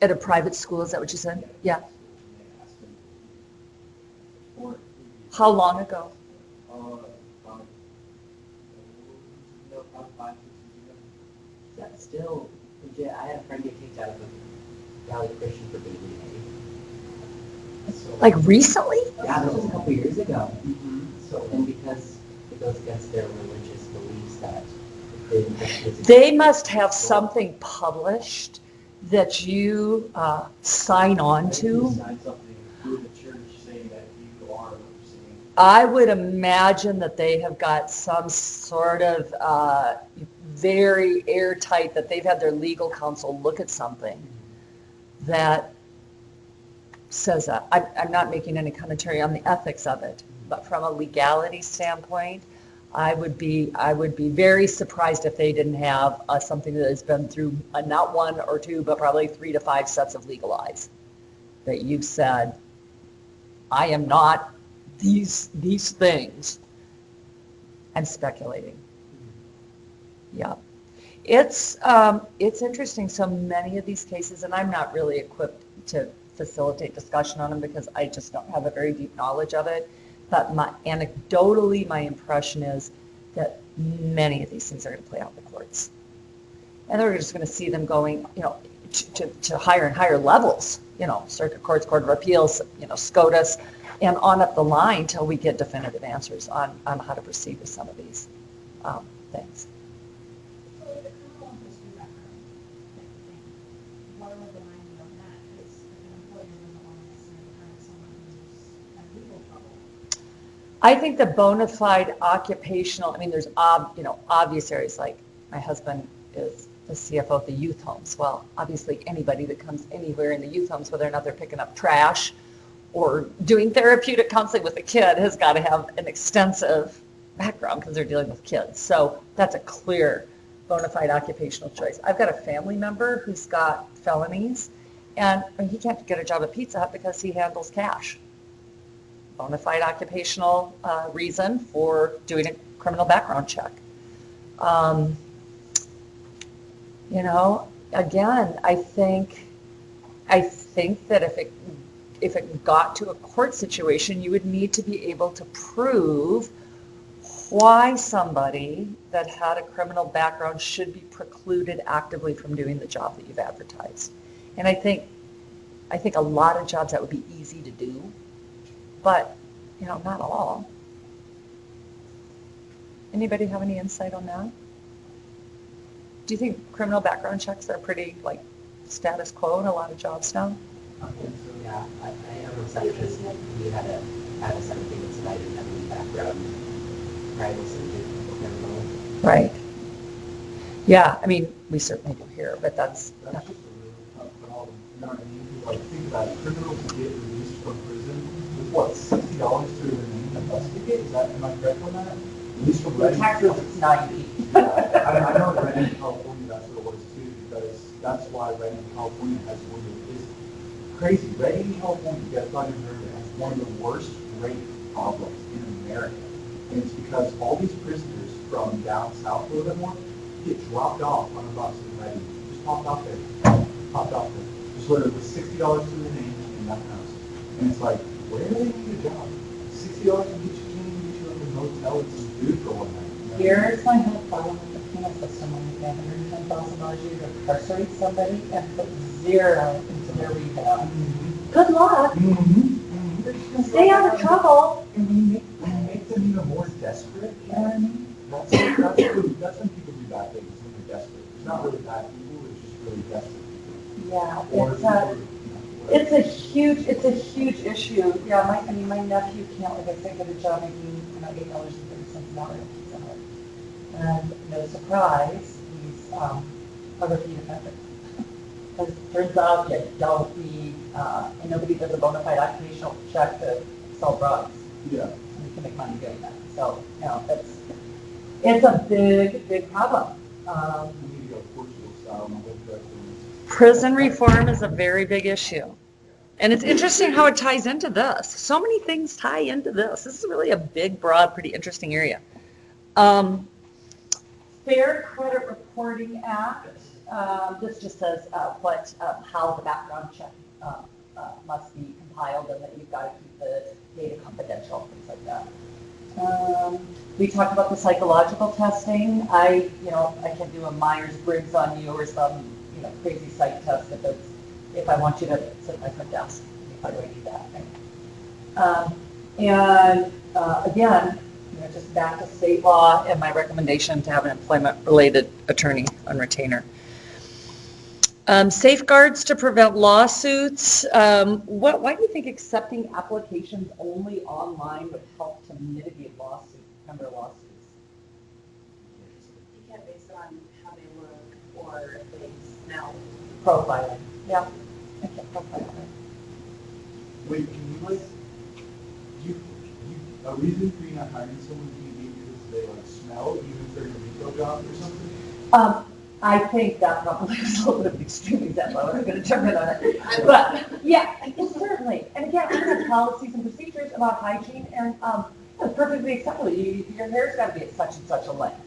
At a private school, is that what you said? Yeah. How long ago? That's still legit. I had a friend get kicked out of a Valley Christian for being gay. So, Like recently? yeah, that was a couple years ago. So, and because it goes against their religious beliefs that They must have something published that you sign on to. Sign something through the church saying that you are what you're saying. I would imagine that they have got some sort of very airtight, that they've had their legal counsel look at something that says that. I'm not making any commentary on the ethics of it, but from a legality standpoint, I would be very surprised if they didn't have something that has been through not one or two, but probably 3 to 5 sets of legal eyes. That you've said, I am not these things. I'm speculating. Yeah. It's interesting. So many of these cases, and I'm not really equipped to facilitate discussion on them because I just don't have a very deep knowledge of it. But anecdotally, my impression is that many of these things are going to play out in the courts. And they're just going to see them going, to higher and higher levels, circuit courts, court of appeals, SCOTUS, and on up the line till we get definitive answers on how to proceed with some of these things. So the criminal history record, type of thing, what are the minding of that? Because if an employer doesn't want to necessarily hire someone who's had legal trouble. I think the bona fide occupational, there's obvious areas, like my husband is the CFO at the youth homes. Well, obviously anybody that comes anywhere in the youth homes, whether or not they're picking up trash or doing therapeutic counseling with a kid, has got to have an extensive background because they're dealing with kids. So that's a clear bona fide occupational choice. I've got a family member who's got felonies, and he can't get a job at Pizza Hut because he handles cash. Bona fide occupational reason for doing a criminal background check. Again, I think that if it got to a court situation, you would need to be able to prove why somebody that had a criminal background should be precluded actively from doing the job that you've advertised. And I think a lot of jobs that would be easy to do, but not all. Anybody have any insight on that? Do you think criminal background checks are pretty status quo in a lot of jobs now? Yeah, I am a receptionist. We had a set of things that I didn't have any background. Right, was criminal. Right. Yeah, we certainly do here, but that's just a really tough problem. You know what I mean? Because, think about it. Criminals get released from prison with what, $60 to remain in custody? Am I correct on that? Released from Reading. taxes, it's 90. Yeah, I know in Reading, California, that's what it was too, because that's why Reading, California has one of the, is crazy. Reading, California, you guys probably heard it, has one of the worst rape problems in America. And it's because all these prisoners from down south a little bit more get dropped off on a bus in Reading. Just popped off there. Just literally with $60 to the name and nothing else. And it's like, where do they need a job? $60 can get you like a hotel and some food for one night. Here's my whole problem with the penal system when you pay $110,000 a year to incarcerate somebody and put zero into their rehab. Good luck. Stay out of trouble. And we make them even more desperate. You know what I mean? That's when people do bad things, when they're desperate. It's not really bad people, it's just really desperate people. Yeah, it's a huge issue. Yeah, my nephew can't, like I said, get a job making $8.30 an hour. And no surprise, he's a repeat offender. Because it turns out you don't need, and nobody does a bona fide occupational check to sell drugs. Yeah. And you can make money doing that. So, it's a big problem. We need to go Portugal style and live that thing. Prison reform is a very big issue. And it's interesting how it ties into this. So many things tie into this. This is really a big, broad, pretty interesting area. Fair Credit Reporting Act. This just says how the background check must be compiled and that you've got to keep the data confidential, things like that. We talked about the psychological testing. I can do a Myers-Briggs on you or some crazy psych test if I want you to sit at my front desk. How do I do that? Right? Again, just back to state law and my recommendation to have an employment-related attorney on retainer. Safeguards to prevent lawsuits. Why do you think accepting applications only online would help to mitigate number of lawsuits? You can't base it on how they look or if they smell. Profiling. Yeah. Okay. Wait, can you like, a reason for you not hiring someone can be because they like smell even if they're in a retail job or something? I think that probably is a little bit of an extreme example. I'm not going to jump in on it. But yeah, certainly. And again, we have policies and procedures about hygiene and it's perfectly acceptable. Your hair's got to be at such and such a length.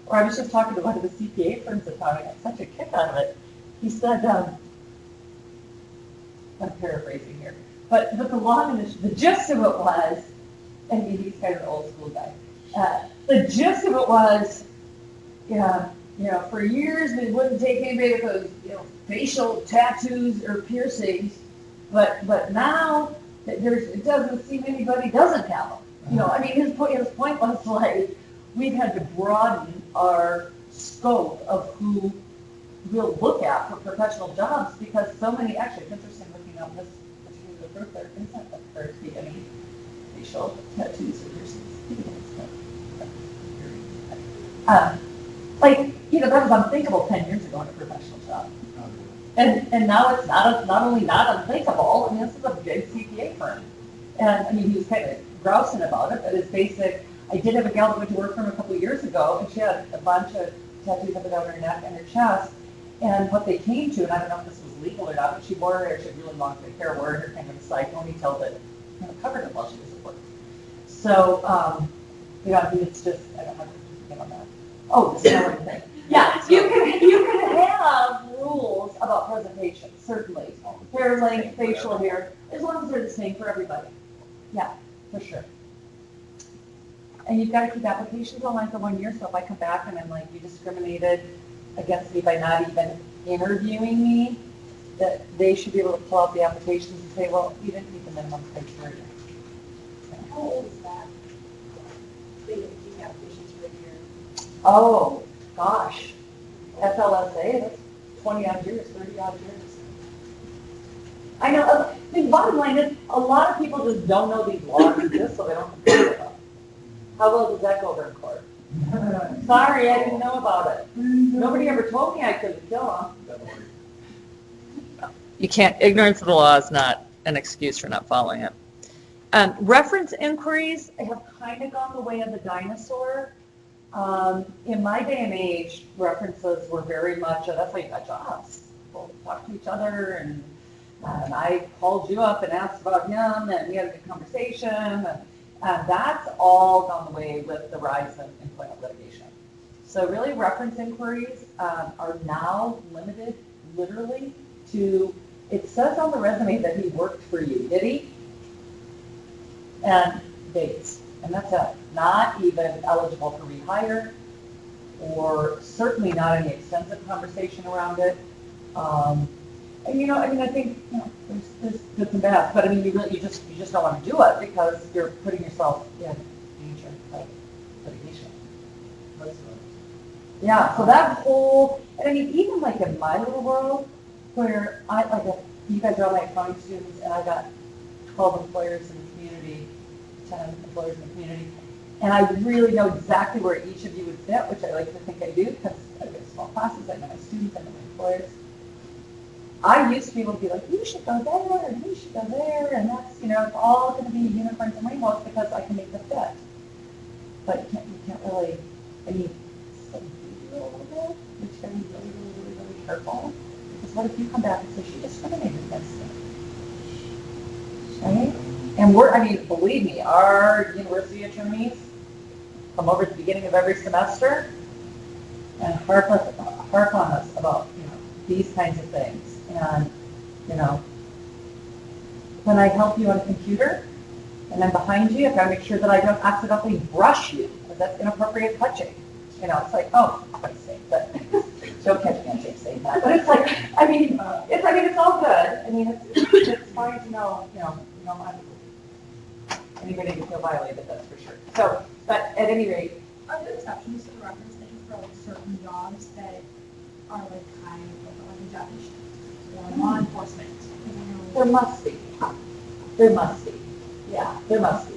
Or I was just talking to one of the CPA firms in town. I got such a kick out of it. He said, I'm paraphrasing here, but the long and the gist of it was, and he's kind of an old school guy. The gist of it was, yeah. For years we wouldn't take anybody with those, facial tattoos or piercings, but now that it doesn't seem anybody doesn't have them. His point was like we've had to broaden our scope of who we'll look at for professional jobs because so many. Actually, it's interesting looking up this particular group. There isn't appear to be any facial tattoos or piercings. That was unthinkable 10 years ago in a professional job. And now it's not only not unthinkable, this is a big CPA firm. And he was kind of grousing about it, but it's basic. I did have a gal that went to work for him a couple of years ago, and she had a bunch of tattoos up and down her neck and her chest. And what they came to, and I don't know if this was legal or not, but she wore her hair, she had really long thick hair, wore her kind of a side ponytail that covered it while she was at work. So, it's just, I don't have to get on that. Oh, the smelling thing. Yeah, you can have rules about presentation, certainly. Hair length, facial hair, as long as they're the same for everybody. Yeah, for sure. And you've got to keep applications online for 1 year, so if I come back and I'm like, you discriminated against me by not even interviewing me, that they should be able to pull out the applications and say, well, you didn't meet the minimum criteria. How old is that? They didn't keep applications for a year. Oh, gosh. FLSA, that's 20-odd years, 30-odd years. I know, the bottom line is, a lot of people just don't know these laws exist, so they don't comply with them. How well does that go over in court? Sorry, I didn't know about it. Nobody ever told me I couldn't kill them. You can't, ignorance of the law is not an excuse for not following it. Reference inquiries have kind of gone the way of the dinosaur. In my day and age, references were very much, that's how you got jobs. People talk to each other, and I called you up and asked about him, and we had a good conversation. And that's all gone the way with the rise of employment litigation. So really, reference inquiries are now limited, literally, to, it says on the resume that he worked for you, did he? And dates. And that's it. Not even eligible for rehire, or certainly not any extensive conversation around it. And I think there's good and bad, but you just don't want to do it because you're putting yourself in danger of litigation. Yeah. So that whole, and even like in my little world, where you guys are all my accounting students, and I got 12 employers in the community, 10 employers in the community. And I really know exactly where each of you would fit, which I like to think I do, because I get small classes, I know my students, I know my employers. I used to be able to be like, you should go there, and you should go there, and that's, it's all going to be unicorns and rainbows because I can make the fit. But you can't really, so a little bit, which can be really, really, really, really careful. Because what if you come back and say, she discriminated against me? Right? And believe me, our university attorneys come over at the beginning of every semester and harp on us about, these kinds of things. And, when I help you on a computer and I'm behind you, I've got to make sure that I don't accidentally brush you, because that's inappropriate touching. It's like, oh, for Christ's sake, but don't catch me on tape saying that. But it's like, it's all good. It's fine to know, anybody can feel violated, that's for sure. So, but at any rate. Are there exceptions to the reference thing for certain jobs that are kind of like a judge or law enforcement? There must be. Yeah, there must be.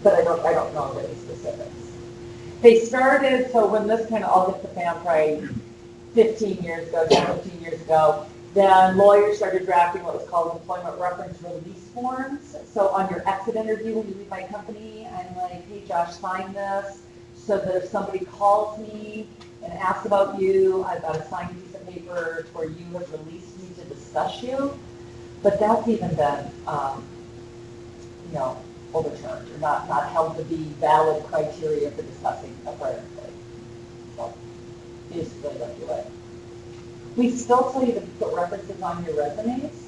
But I don't know any specifics. They started, so when this kind of all hit the fan probably 15 years ago, Then lawyers started drafting what was called employment reference release forms. So on your exit interview, when you leave my company, I'm like, hey, Josh, sign this, so that if somebody calls me and asks about you, I've got a signed piece of paper where you have released me to discuss you. But that's even been, overturned or not held to be valid criteria for discussing a prior employee. So you just really don't do it. We still tell you to put references on your resumes.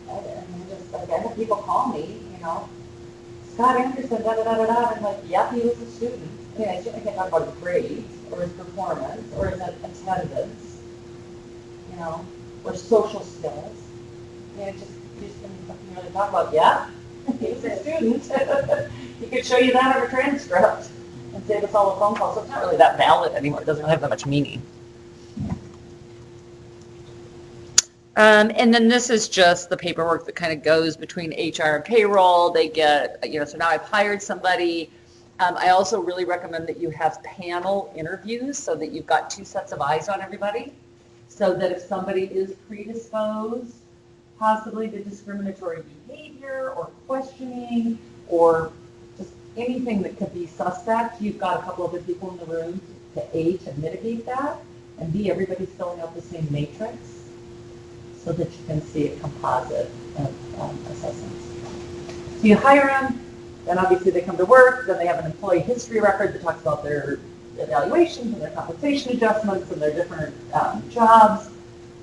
And I have people call me, Scott Anderson, da-da-da-da-da. I'm like, yep, he was a student. I mean, I certainly can't talk about his grades or his performance or his attendance, or social skills. Just something you really talk about. Yeah, he was a student. He could show you that on a transcript and save us all a phone call. So it's not really that valid anymore. It doesn't really have that much meaning. And then this is just the paperwork that kind of goes between HR and payroll. They get, so now I've hired somebody. I also really recommend that you have panel interviews so that you've got two sets of eyes on everybody. So that if somebody is predisposed, possibly to discriminatory behavior or questioning or just anything that could be suspect, you've got a couple other people in the room to A, to mitigate that, and B, everybody's filling out the same matrix, so that you can see a composite of assessments. So you hire them, then obviously they come to work, then they have an employee history record that talks about their evaluations and their compensation adjustments and their different jobs.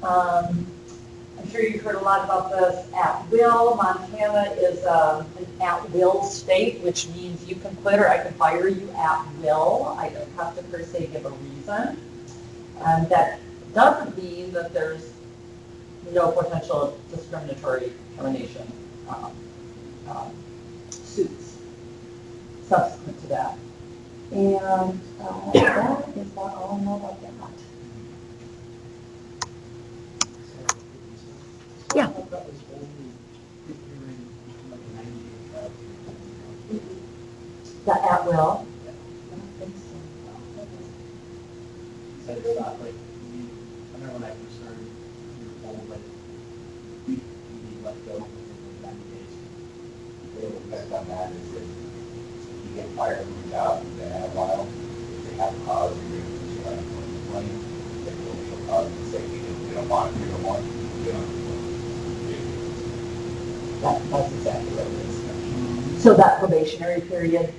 I'm sure you've heard a lot about this. At will, Montana is an at-will state, which means you can quit or I can fire you at will. I don't have to per se give a reason. And that doesn't mean that there's no potential discriminatory termination suits subsequent to that. And that is about all I know about that. Yeah. That was only if you're in like a 90-day trial period. The at will. I don't think so. So it's not like, I remember when I first started, you were told like, you be let go within 90 days. The effect on that is if you get fired from your job within a while, if they have a cause, you're going to lose your unemployment claim. If you will cause and say we don't want it, we don't want it, we don't. That's exactly what it is. So that probationary period,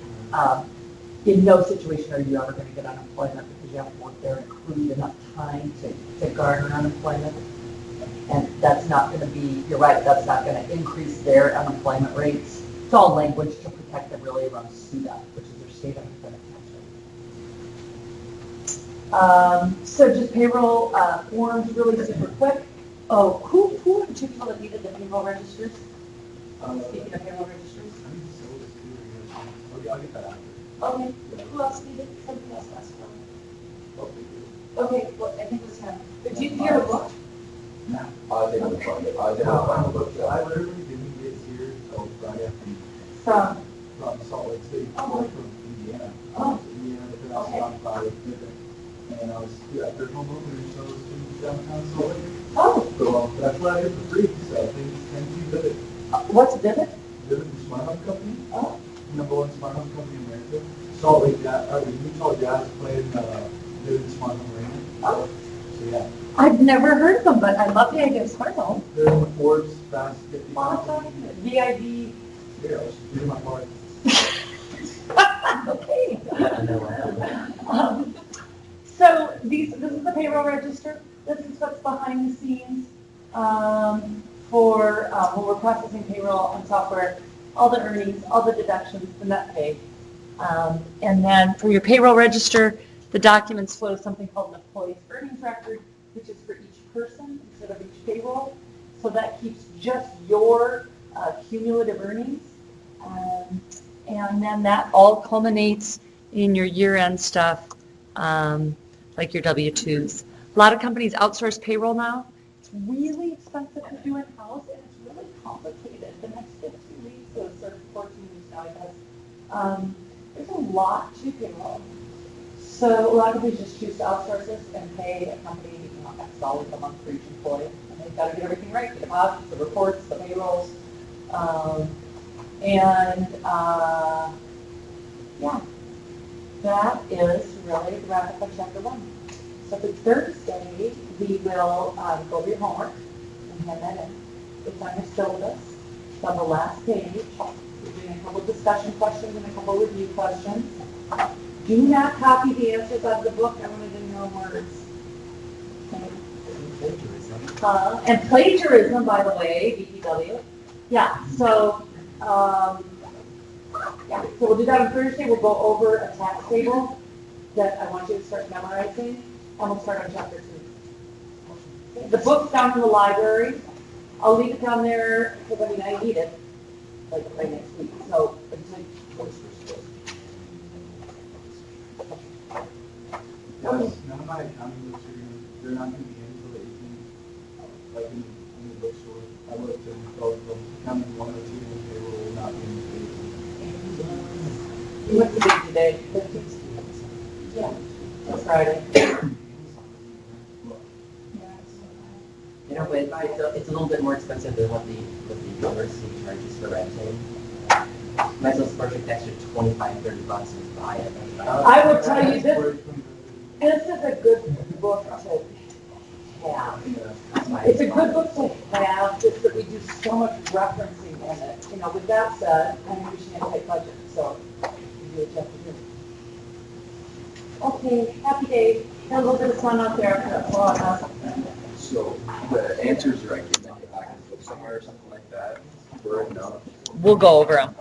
in no situation are you ever going to get unemployment because you haven't worked there and accrued enough time to garner unemployment. And that's not going to be, you're right, that's not going to increase their unemployment rates. It's all language to protect them really around SUDA, which is their state unemployment tax rate. So just payroll forms really super quick. Oh, who are the two people that needed the payroll registers? Speaking of payroll registers. I think so is too. I'll get that after. Okay, who else needed? Somebody else asked for it. Okay, well, I think it was him. But do you hear a book? I was able to find it. I was able to find a book. I literally didn't get here until Friday From, from Salt Lake City, Oh. from Indiana. Oh. Indiana, but then I was Okay. on Friday. And I was, there's no movement, so I was in downtown Salt Lake. oh, So that's what I did for free, so thank you, Vivid. what's Vivid? Vivid Smart Home Company, Oh, #1 smart home company in America. Salt Lake Jazz, Utah Jazz played Vivid Smart Home Arena. oh. So yeah, I've never heard of them, but I love the idea of smart home. they're in the Forbes Fast 50 Awesome. company. VIV. Here, I was doing my part. Okay. I know what happened. So this is the payroll register. This is what's behind the scenes for when we're processing payroll on software, all the earnings, all the deductions, the net pay. And then for your payroll register, the documents flow to something called an employee's earnings record, which is for each person instead of each payroll. So that keeps just your cumulative earnings. And then that all culminates in your year-end stuff, like your W-2s. A lot of companies outsource payroll now. It's really expensive to do in-house, and it's really complicated. The next 15 weeks, or 14 weeks now, I guess, there's a lot to payroll. So a lot of companies just choose to outsource this and pay a company $100 a month for each employee. And they've got to get everything right, the deposits, the reports, the payrolls. Yeah, that is really the wrap up of chapter 1. So for Thursday, we will go over your homework and hand that in. It's on your syllabus. It's on the last page. We're doing a couple of discussion questions and a couple of review questions. Do not copy the answers out of the book. I want it in your own words. Okay. And plagiarism, by the way, BPW. Yeah, so, so we'll do that on Thursday. We'll go over a tax table that I want you to start memorizing, and we'll start on chapter 2. The book's down in the library. I'll leave it down there, because I need it, like, by next week, so, Yes, none of my accounting books they're not gonna be in until the 18th, like in the bookstore. I looked and told them, accounting 102 and payroll will not be in the 18th. what's the date today? 15th? Yeah, it's Friday. You know, but it's a little bit more expensive than what the university charges for renting. Might as well spark an extra $25, $30 and buy it. I will tell you this is a good book to have. It's a good book to have, just that we do so much referencing in it. You know, with that said, I understand tight budget, so you do what you have to do. Okay, happy day. Got a little bit of sun out there. So the answers are I can back and put somewhere or something like that, word, no. We'll go over them.